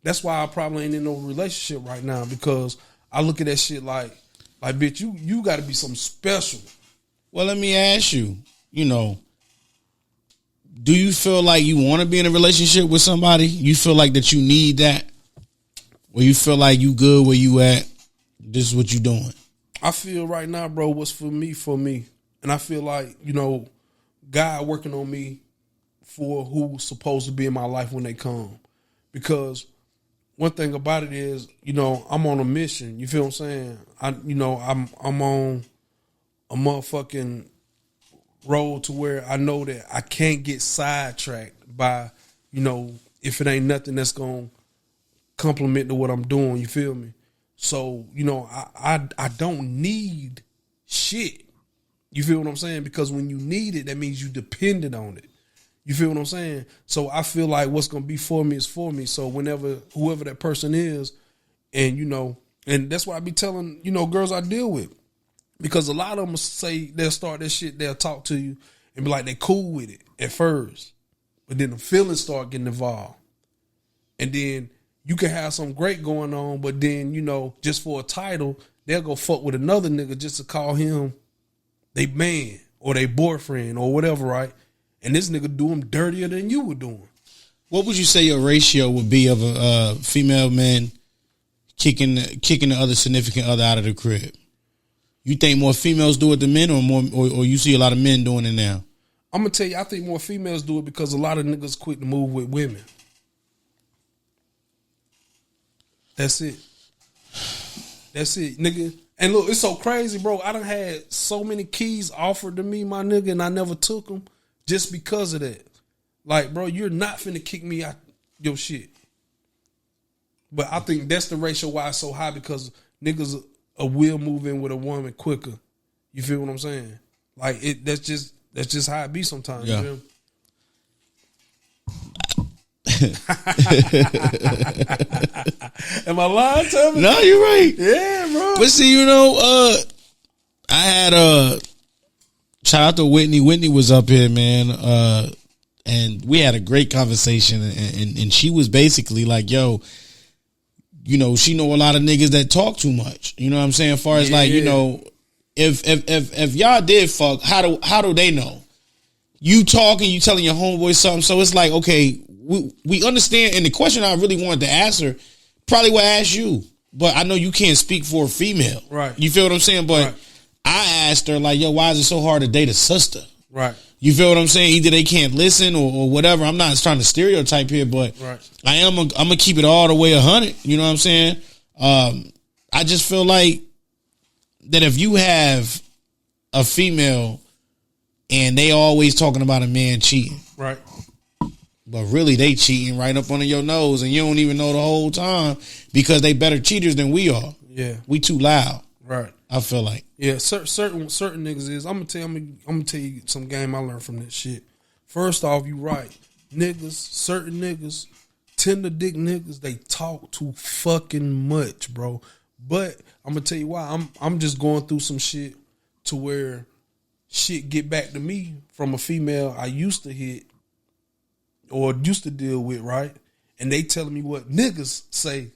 That's why I probably ain't in no relationship right now, because I look at that shit like bitch, you got to be something special. Well, let me ask you, you know, do you feel like you want to be in a relationship with somebody? You feel like that you need that? Or you feel like you good where you at? This is what you doing? I feel right now, bro, what's for me. And I feel like, you know, God working on me for who's supposed to be in my life when they come. Because one thing about it is, you know, I'm on a mission. You feel what I'm saying? I'm on a motherfucking road to where I know that I can't get sidetracked by, you know, if it ain't nothing that's going to complement to what I'm doing. You feel me? So, you know, I don't need shit. You feel what I'm saying? Because when you need it, that means you dependent on it. You feel what I'm saying? So I feel like what's going to be for me is for me. So whoever that person is, and, you know, and that's why I be telling, you know, girls I deal with. Because a lot of them say they'll start that shit, they'll talk to you and be like they cool with it at first. But then the feelings start getting involved. And then you can have something great going on, but then, you know, just for a title, they'll go fuck with another nigga just to call him they man or they boyfriend or whatever, right? And this nigga do him dirtier than you were doing. What would you say your ratio would be of a female man kicking the other significant other out of the crib? You think more females do it than men, or you see a lot of men doing it now? I'm gonna tell you, I think more females do it because a lot of niggas quick to move with women. That's it, nigga. And look, it's so crazy, bro. I done had so many keys offered to me, my nigga, and I never took them just because of that. Like, bro, you're not finna kick me out your shit. But I think that's the ratio why it's so high, because niggas will move in with a woman quicker. You feel what I'm saying? Like that's just how it be sometimes. Yeah. You feel? Am I lying, Tell me? No, you're right. Yeah, bro. But see, I had shout out to Whitney. Whitney was up here, man. And we had a great conversation, and she was basically like, yo, she know a lot of niggas that talk too much. You know what I'm saying? As far as like, if y'all did fuck, how do they know? You talking, you telling your homeboy something. So it's like, okay, we understand. And the question I really wanted to ask her probably would ask you, but I know you can't speak for a female. Right. You feel what I'm saying? But right. I asked her like, yo, why is it so hard to date a sister? Right. You feel what I'm saying? Either they can't listen or whatever. I'm not trying to stereotype here, but right. I'm gonna keep it all the way 100. You know what I'm saying? I just feel like that if you have a female and they always talking about a man cheating, right, but really they cheating right up under your nose and you don't even know the whole time because they better cheaters than we are. Yeah, we too loud. Right. I feel like certain niggas is. I'm gonna tell you some game I learned from this shit. First off, you right, certain niggas, tender dick niggas, they talk too fucking much, bro. But I'm gonna tell you why. I'm just going through some shit to where shit get back to me from a female I used to hit or used to deal with, right? And they telling me what niggas say.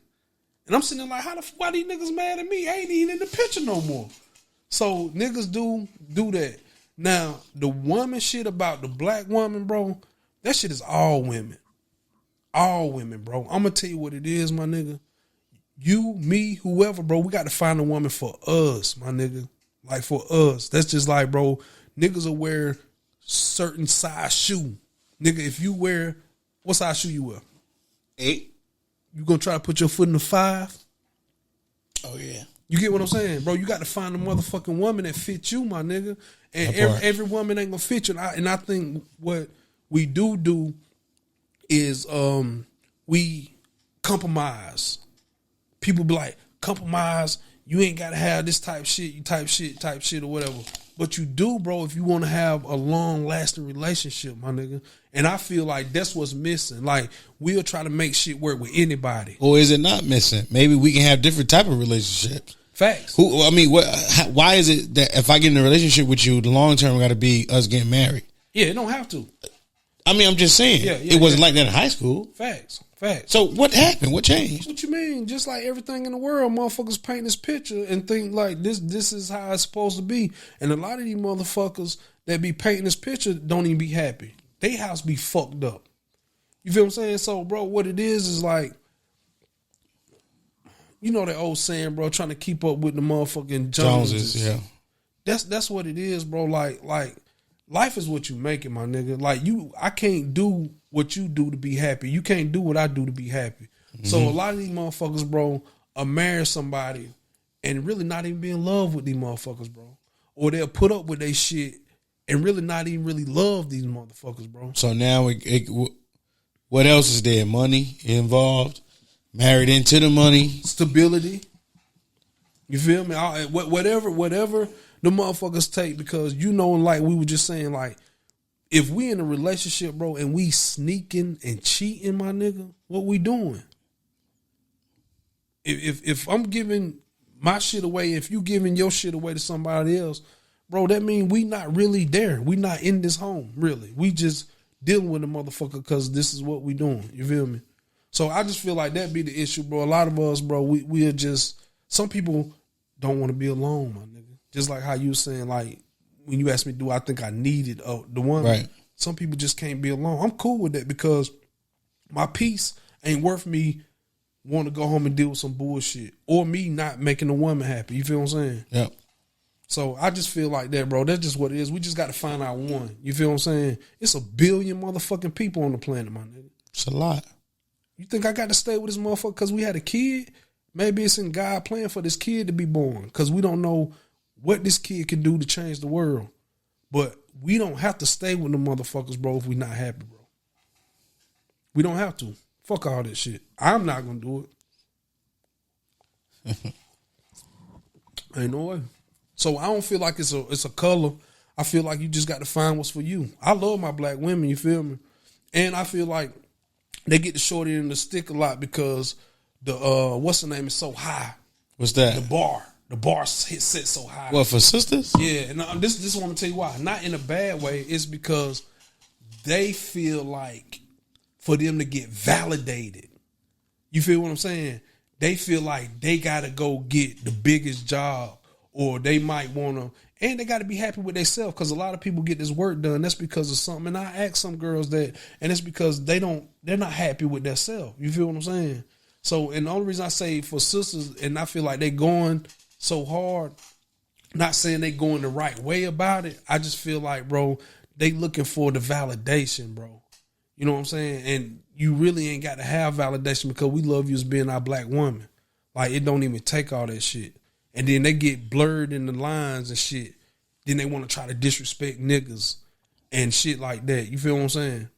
And I'm sitting there like, why these niggas mad at me? I ain't even in the picture no more. So niggas do that. Now, the woman shit about the black woman, bro, that shit is all women. All women, bro. I'm going to tell you what it is, my nigga. You, me, whoever, bro, we got to find a woman for us, my nigga. Like, for us. That's just like, bro, niggas will wear certain size shoe. Nigga, if you wear, what size shoe you wear? 8. You gonna try to put your foot in the 5? Oh yeah. You get what I'm saying, bro? You got to find a motherfucking woman that fits you, my nigga. And every woman ain't gonna fit you. And I think what we do is we compromise. People be like, compromise. You ain't gotta have this type shit, type shit or whatever. But you do, bro, if you want to have a long lasting relationship, my nigga. And I feel like that's what's missing. Like, we'll try to make shit work with anybody. Or is it not missing? Maybe we can have different type of relationships. Facts. Why is it that if I get in a relationship with you, the long term got to be us getting married? Yeah, it don't have to. I mean, I'm just saying. It wasn't like that in high school. Facts. So what happened? What changed? What you mean? Just like everything in the world, motherfuckers paint this picture and think like this is how it's supposed to be. And a lot of these motherfuckers that be painting this picture don't even be happy. They house be fucked up. You feel what I'm saying? So, bro, what it is like, you know that old saying, bro, trying to keep up with the motherfucking Joneses. Yeah. That's what it is, bro. Like life is what you make it, my nigga. Like I can't do what you do to be happy. You can't do what I do to be happy. Mm-hmm. So a lot of these motherfuckers, bro, are marrying somebody and really not even be in love with these motherfuckers, bro. Or they'll put up with their shit and really not even really love these motherfuckers, bro. So now what else is there? Money involved? Married into the money? Stability. You feel me? Whatever the motherfuckers take, because like we were just saying, like, if we in a relationship, bro, and we sneaking and cheating, my nigga, what we doing? If I'm giving my shit away, if you giving your shit away to somebody else, bro, that means we not really there. We not in this home, really. We just dealing with a motherfucker because this is what we doing. You feel me? So I just feel like that be the issue, bro. A lot of us, bro, we are just, some people don't want to be alone, my nigga. Just like how you were saying, like, when you asked me, do I think I needed the one? Right. Some people just can't be alone. I'm cool with that because my peace ain't worth me wanting to go home and deal with some bullshit or me not making a woman happy. You feel what I'm saying? Yeah. So I just feel like that, bro. That's just what it is. We just got to find out one. You feel what I'm saying? It's 1 billion motherfucking people on the planet, my nigga. It's a lot. You think I got to stay with this motherfucker because we had a kid? Maybe it's in God plan for this kid to be born because we don't know what this kid can do to change the world. But we don't have to stay with the motherfuckers, bro, if we not happy, bro. We don't have to. Fuck all that shit. I'm not going to do it. Ain't no way. So I don't feel like it's a color. I feel like you just got to find what's for you. I love my black women, you feel me? And I feel like they get the short end of the stick a lot because the what's the name is so high. What's that? The bar set so high. What, for sisters? Yeah, and this want to tell you why. Not in a bad way. It's because they feel like for them to get validated. You feel what I'm saying? They feel like they got to go get the biggest job, or they might want to, and they got to be happy with themselves because a lot of people get this work done. That's because of something. And I ask some girls that, and it's because they're not happy with themselves. You feel what I'm saying? So, and the only reason I say for sisters, and I feel like they going so hard, not saying they going the right way about it. I just feel like, bro, they looking for the validation, bro. You know what I'm saying? And you really ain't got to have validation because we love you as being our black woman. Like, it don't even take all that shit. And then they get blurred in the lines and shit. Then they want to try to disrespect niggas and shit like that. You feel what I'm saying?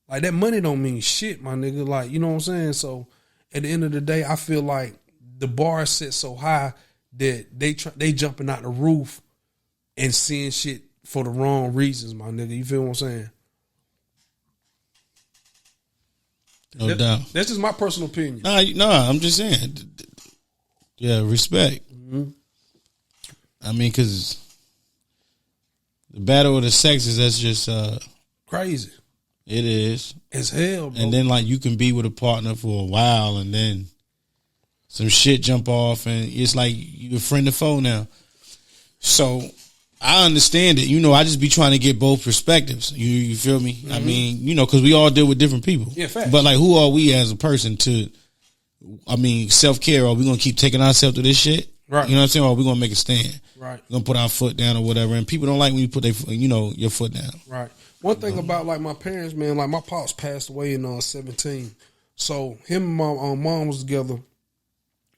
Like, that money don't mean shit, my nigga. Like, you know what I'm saying? So, at the end of the day, I feel like the bar is set so high that they jumping out the roof and seeing shit for the wrong reasons, my nigga. You feel what I'm saying? No doubt. That's just my personal opinion. No, I'm just saying. Yeah, respect. Mm-hmm. I mean, because the battle of the sexes, that's just crazy. It is. As hell, bro. And then, like, you can be with a partner for a while and then some shit jump off and it's like you a friend or foe now. So I understand it. You know, I just be trying to get both perspectives. You feel me? Mm-hmm. I mean, you know, because we all deal with different people. Yeah, fact. But, like, who are we as a person to, I mean, self-care? Are we going to keep taking ourselves to this shit? Right. You know what I'm saying? Or are we going to make a stand? Right. We're going to put our foot down or whatever. And people don't like when you put your foot down. Right. One thing about, like, my parents, man, like, my pops passed away in 17. So him and my mom was together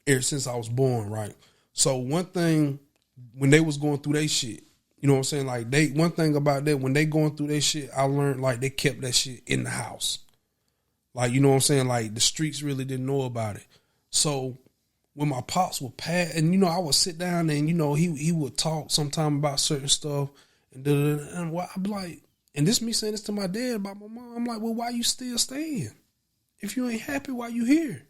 ever since I was born, right? So one thing, when they was going through their shit, you know what I'm saying? Like, one thing about that, when they going through their shit, I learned, like, they kept that shit in the house. Like, you know what I'm saying? Like, the streets really didn't know about it. So when my pops would pass, and, you know, I would sit down and, you know, he would talk sometime about certain stuff, and I'd be like, and this me saying this to my dad about my mom. I'm like, well, why you still staying? If you ain't happy, why you here?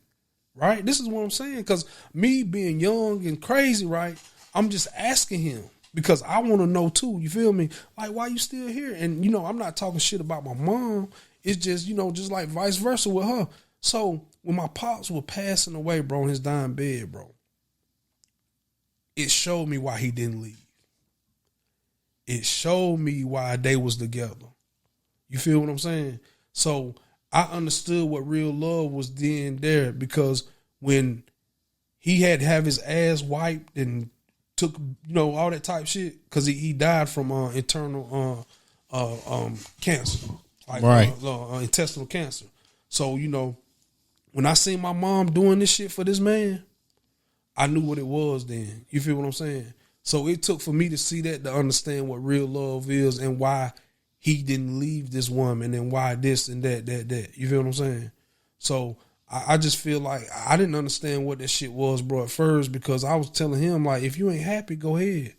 Right? This is what I'm saying. Because me being young and crazy, right, I'm just asking him because I want to know too. You feel me? Like, why you still here? And, you know, I'm not talking shit about my mom. It's just, you know, just like vice versa with her. So when my pops were passing away, bro, in his dying bed, bro, it showed me why he didn't leave. It showed me why they was together. You feel what I'm saying? So I understood what real love was then there because when he had to have his ass wiped and took, you know, all that type shit because he died from internal cancer, like, right, intestinal cancer. So, you know, when I seen my mom doing this shit for this man, I knew what it was then. You feel what I'm saying? So it took for me to see that to understand what real love is and why he didn't leave this woman and why this and that. You feel what I'm saying? So I just feel like I didn't understand what that shit was, bro, at first because I was telling him, like, if you ain't happy, go ahead.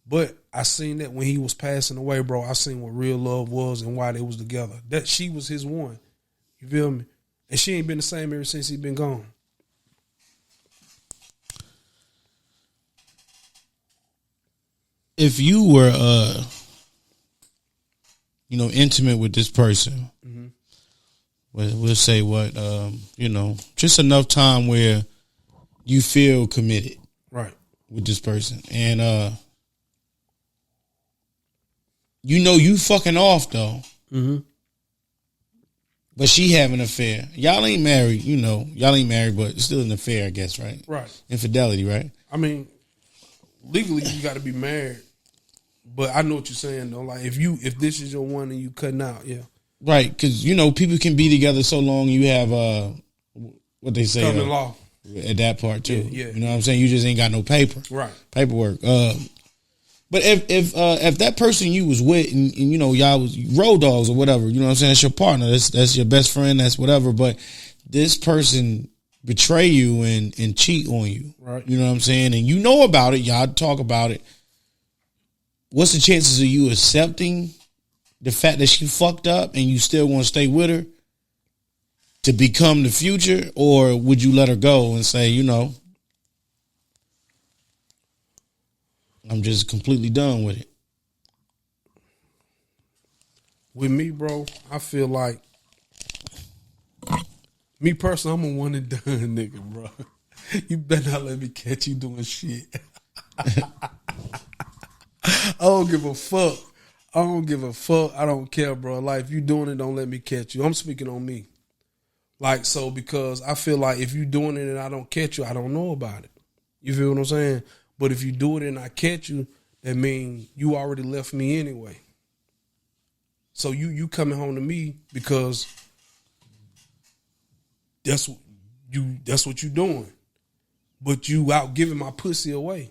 But I seen that when he was passing away, bro, I seen what real love was and why they was together. That she was his one. You feel me? And she ain't been the same ever since he been gone. If you were, you know, intimate with this person, mm-hmm. we'll say what, you know, just enough time where you feel committed, right, with this person, and you know you fucking off though, mm-hmm. but she having an affair. Y'all ain't married, you know, but it's still an affair, I guess, right? Right. Infidelity, right? I mean, legally you got to be married. But I know what you're saying though. Like if this is your one and you cutting out, yeah, right. Because you know people can be together so long. You have what they say common law at that part too. Yeah. You know what I'm saying? You just ain't got no paperwork. But if that person you was with and you know y'all was road dogs or whatever, you know what I'm saying? That's your partner. That's your best friend. That's whatever. But this person betray you and cheat on you. Right. You know what I'm saying? And you know about it. Y'all talk about it. What's the chances of you accepting the fact that she fucked up and you still want to stay with her to become the future? Or would you let her go and say, you know, I'm just completely done with it? With me, bro, I feel like, me personally, I'm a one and done nigga, bro. You better not let me catch you doing shit. I don't give a fuck. I don't give a fuck. I don't care, bro. Like, if you doing it, don't let me catch you. I'm speaking on me. Like, so, because I feel like if you doing it and I don't catch you, I don't know about it. You feel what I'm saying? But if you do it and I catch you, that means you already left me anyway. So you coming home to me because that's what you doing. But you out giving my pussy away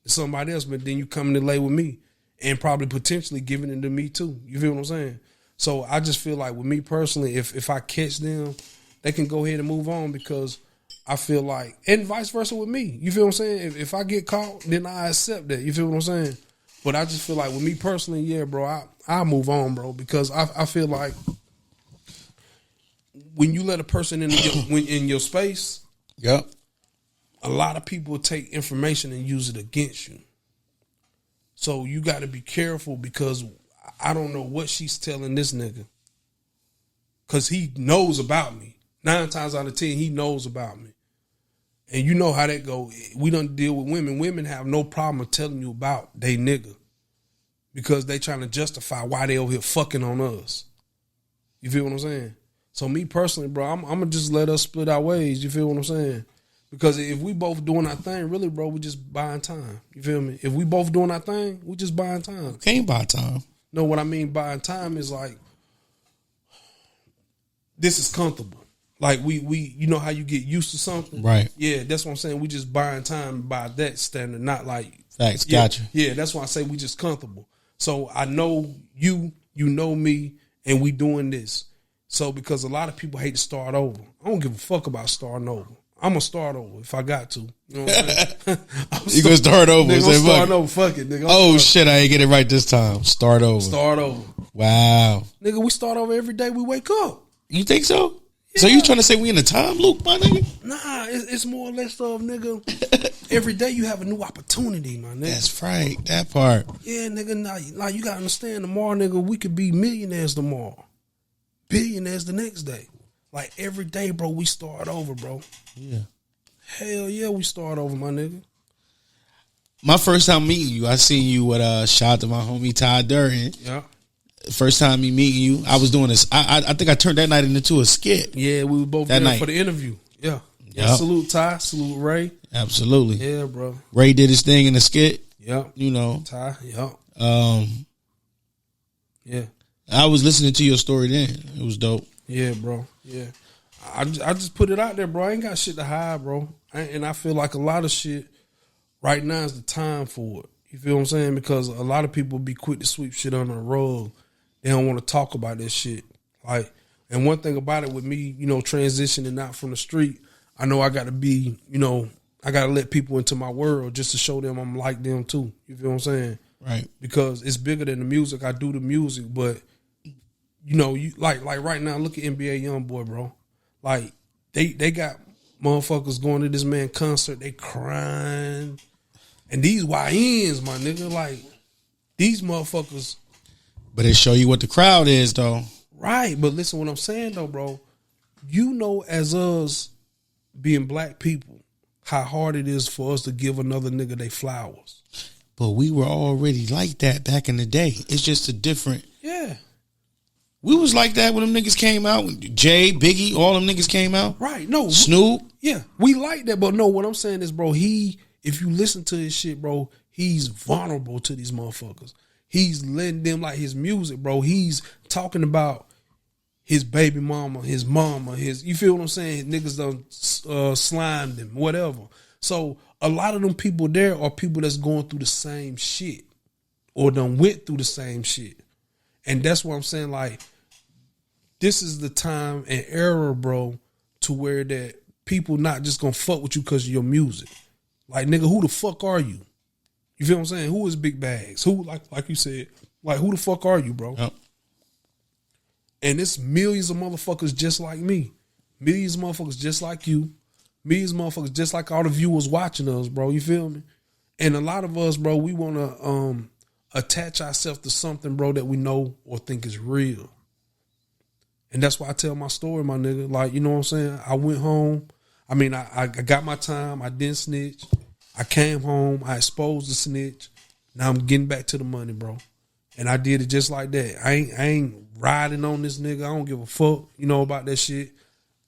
to somebody else, but then you coming to lay with me and probably potentially giving it to me too. You feel what I'm saying? So I just feel like with me personally, if I catch them, they can go ahead and move on, because I feel like, and vice versa with me. You feel what I'm saying? If I get caught, then I accept that. You feel what I'm saying? But I just feel like with me personally, yeah, bro, I move on, bro, because I feel like when you let a person in your space, yep, a lot of people take information and use it against you. So you got to be careful, because I don't know what she's telling this nigga, because he knows about me. 9 times out of 10, he knows about me. And you know how that go. We don't deal with women. Women have no problem telling you about they nigga, because they trying to justify why they over here fucking on us. You feel what I'm saying? So me personally, bro, I'm going to just let us split our ways. You feel what I'm saying? Because if we both doing our thing, really, bro, we just buying time. You feel me? If we both doing our thing, we just buying time. Can't buy time. No, what I mean buying time is like, this is comfortable. Like we you know how you get used to something? Right. Yeah, that's what I'm saying. We just buying time by that standard, not like facts. Yeah, Gotcha. Yeah, that's why I say we just comfortable. So I know you know me, and we doing this. So because a lot of people hate to start over. I don't give a fuck about starting over. I'm gonna start over if I got to. You know what I'm saying? You gonna start over? Nigga, I'm starting over. Fuck it, nigga. Oh shit! I ain't get it right this time. Start over. Start over. Wow. Nigga, we start over every day we wake up. You think so? Yeah. So you trying to say we in a time loop, my nigga? Nah, it's more or less of, nigga. Every day you have a new opportunity, my nigga. That's right. That part. Yeah, nigga. Now you gotta understand, tomorrow, nigga, we could be millionaires tomorrow, billionaires the next day. Like every day, bro, we start over, bro. Yeah. Hell yeah, we start over, my nigga. My first time meeting you, I seen you with shout out to my homie Ty Durden. Yeah. First time me meeting you, I was doing this. I think I turned that night into a skit. Yeah, we were both that there night for the interview. Yeah. Yep. Salute Ty, salute Ray. Absolutely. Yeah, bro. Ray did his thing in the skit. Yeah. You know. Ty, yeah. Yeah. I was listening to your story then. It was dope. Yeah, bro. Yeah. I just put it out there, bro. I ain't got shit to hide, bro. And I feel like a lot of shit right now is the time for it. You feel what I'm saying? Because a lot of people be quick to sweep shit under the rug. They don't want to talk about this shit. Like, and one thing about it with me, you know, transitioning out from the street, I know I got to be, you know, I got to let people into my world just to show them I'm like them too. You feel what I'm saying? Right. Because it's bigger than the music. I do the music, but you know, you like right now, look at NBA Youngboy, bro. Like they got motherfuckers going to this man concert, they crying. And these YNs, my nigga, like these motherfuckers. But it show you what the crowd is, though. Right, but listen what I'm saying, though, bro. You know, as us being black people, how hard it is for us to give another nigga they flowers. But we were already like that back in the day. It's just a different. Yeah. We was like that when them niggas came out. When Jay, Biggie, all them niggas came out. Right, no. Snoop. Yeah, we like that, but no, what I'm saying is, bro, if you listen to his shit, bro, he's vulnerable to these motherfuckers. He's letting them like his music, bro. He's talking about his baby mama, his, you feel what I'm saying? His niggas done slimed him, whatever. So a lot of them people there are people that's going through the same shit or done went through the same shit. And that's what I'm saying, like, this is the time and era, bro, to where that people not just gonna fuck with you because of your music. Like, nigga, who the fuck are you? You feel what I'm saying? Who is Big Baggz? Who, like you said, like, who the fuck are you, bro? Yep. And it's millions of motherfuckers just like me. Millions of motherfuckers just like you. Millions of motherfuckers just like all the viewers watching us, bro. You feel me? And a lot of us, bro, we want to attach ourselves to something, bro, that we know or think is real. And that's why I tell my story, my nigga. Like, you know what I'm saying? I went home. I mean, I got my time. I didn't snitch. I came home. I exposed the snitch. Now I'm getting back to the money, bro. And I did it just like that. I ain't riding on this nigga. I don't give a fuck, you know, about that shit.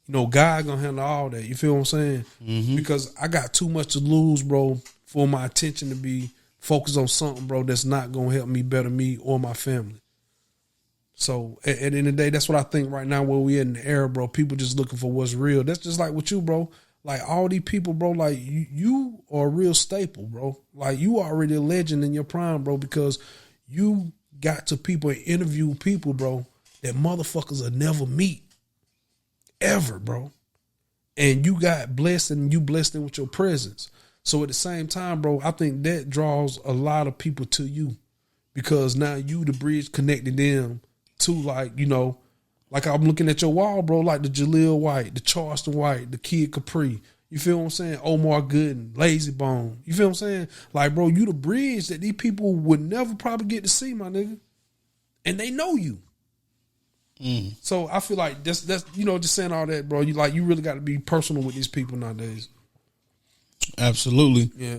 You know, God gonna handle all that. You feel what I'm saying? Mm-hmm. Because I got too much to lose, bro, for my attention to be focused on something, bro, that's not gonna help me better me or my family. So at the end of the day, that's what I think right now where we in the era, bro. People just looking for what's real. That's just like with you, bro. Like all these people, bro, like you are a real staple, bro. Like you already a legend in your prime, bro, because you got to people and interview people, bro, that motherfuckers will never meet. Ever, bro. And you got blessed and you blessed them with your presence. So at the same time, bro, I think that draws a lot of people to you because now you the bridge connecting them to, like, you know, like I'm looking at your wall, bro, like the Jaleel White, the Charleston White, the Kid Capri. You feel what I'm saying? Omar Gooden, Lazy Bone. You feel what I'm saying? Like, bro, you the bridge that these people would never probably get to see, my nigga. And they know you. So I feel like that's you know, just saying all that, bro. You really got to be personal with these people nowadays. Absolutely. Yeah.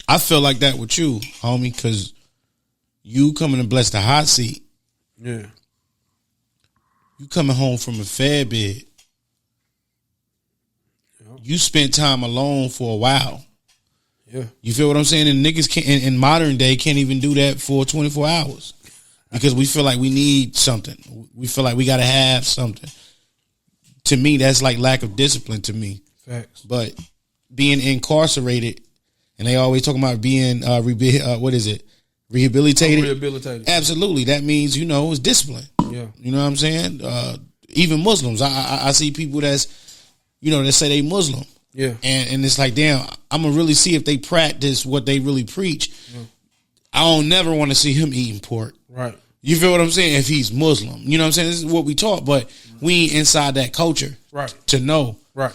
I feel like that with you, homie, because you coming to bless the hot seat. Yeah. You coming home from a fair bid. Yep. You spent time alone for a while. Yeah. You feel what I'm saying? And niggas can't, in modern day can't even do that for 24 hours because we feel like we need something. We feel like we got to have something. To me, that's like lack of discipline to me. Facts. But being incarcerated, and they always talking about being, rehabilitated? Rehabilitated. Absolutely. That means, you know, it's discipline. Yeah. You know what I'm saying? Even Muslims. I see people that's, you know, that say they Muslim. Yeah. And it's like, damn, I'm going to really see if they practice what they really preach. Yeah. I don't never want to see him eating pork. Right. You feel what I'm saying? If he's Muslim. You know what I'm saying? This is what we taught, but we ain't inside that culture. Right. To know. Right.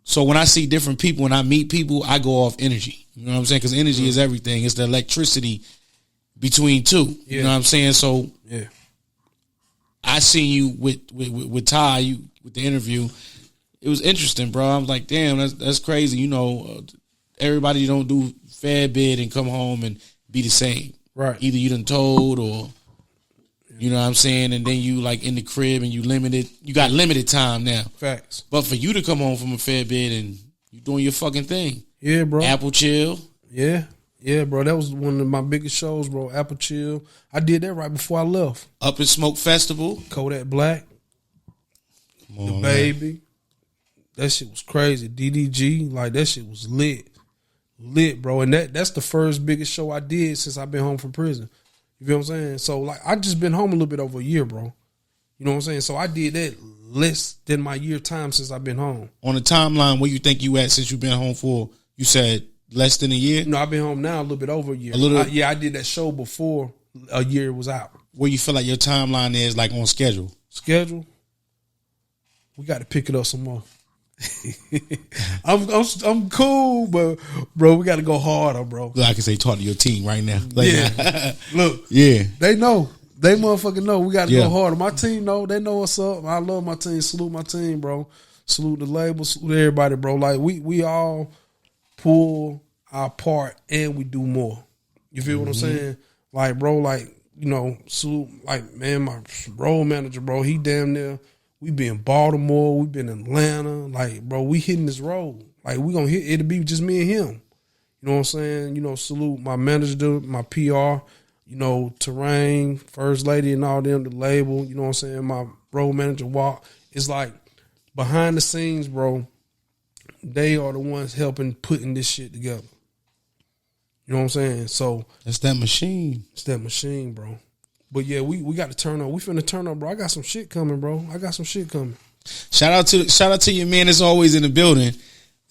So when I see different people, when I meet people, I go off energy. You know what I'm saying? Because energy is everything. It's the electricity between two. Yeah. You know what I'm saying? So yeah, I seen you with Ty, with the interview. It was interesting, bro. I'm like, damn, that's crazy. You know, everybody don't do fair bid and come home and be the same. Right. Either you done told or, you know what I'm saying, and then you like in the crib and you got limited time now. Facts. But for you to come home from a fair bid and you doing your fucking thing. Yeah, bro. Apple Chill. Yeah. Yeah, bro. That was one of my biggest shows, bro. Apple Chill. I did that right before I left. Up in Smoke Festival. Kodak Black. Come on, The Baby. Man. That shit was crazy. DDG, like that shit was lit. Lit, bro. And that's the first biggest show I did since I've been home from prison. You feel what I'm saying? So like I just been home a little bit over a year, bro. You know what I'm saying? So I did that less than my year time since I've been home. On the timeline, where you think you at since you've been home for, you said less than a year? No, I've been home now a little bit over a year. I did that show before a year was out. Where you feel like your timeline is like on schedule? Schedule? We got to pick it up some more. I'm cool, but bro, we got to go harder, bro. Look, I can say talk to your team right now. Like, yeah, look, yeah, they know, they motherfucking know. We got to go harder. My team know, they know what's up. I love my team. Salute my team, bro. Salute the label. Salute everybody, bro. Like we all pull our part and we do more. You feel what I'm saying? Like, bro, like, you know, salute, like, man, my road manager, bro, he damn near. We been in Baltimore, we been in Atlanta, like, bro, we hitting this road. Like, we gonna hit, it'll be just me and him. You know what I'm saying? You know, salute my manager, my PR, you know, Terrain, First Lady and all them, the label, you know what I'm saying? My road manager, Walk. It's like, behind the scenes, bro, they are the ones helping putting this shit together. You know what I'm saying? So. That's that machine. It's that machine, bro. But yeah, we got to turn up. We finna turn up, bro. I got some shit coming, bro. Shout out to your man that's always in the building.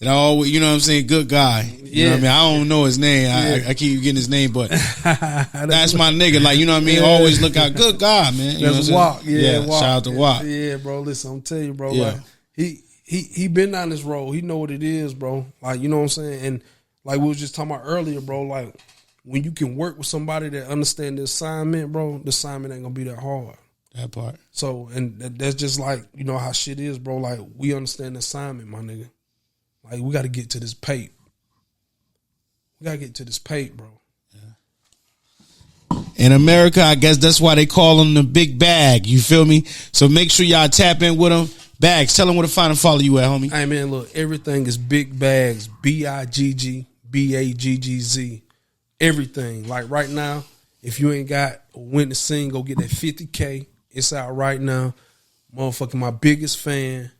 And I always, you know what I'm saying, good guy. You know what I mean? I don't know his name. Yeah. I keep getting his name, but that's my nigga. Like, you know what I mean? Yeah. Always look out. Good guy, man. You that's Wok. Yeah, Wok. Shout out to Wok. Yeah, bro. Listen, I'm telling you, bro. Like, he been down this road. He know what it is, bro. Like, you know what I'm saying? And like we was just talking about earlier, bro, like when you can work with somebody that understand the assignment, bro, the assignment ain't gonna be that hard. That part. So, and that's just like, you know how shit is, bro. Like, we understand the assignment, my nigga. Like, we got to get to this pape. Bro. Yeah. In America, I guess that's why they call him the Big Bag. You feel me? So make sure y'all tap in with him. Baggz, tell him where to find and follow you at, homie. Hey, man, look, everything is Bigg Baggz. BIGGBAGGZ. Everything. Like, right now, if you ain't got a win to sing, go get that 50K. It's out right now. Motherfucking my biggest fan.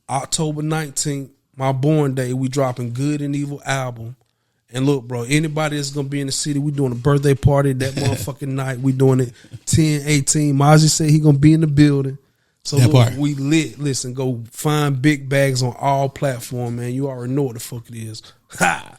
October 19th. My born day, we dropping Good and Evil album. And look, bro, anybody that's gonna be in the city, we doing a birthday party that motherfucking night. We doing it 10-18. Mazee said he gonna be in the building. So look, we lit. Listen, go find Bigg Baggz on all platforms, man. You already know what the fuck it is. Ha!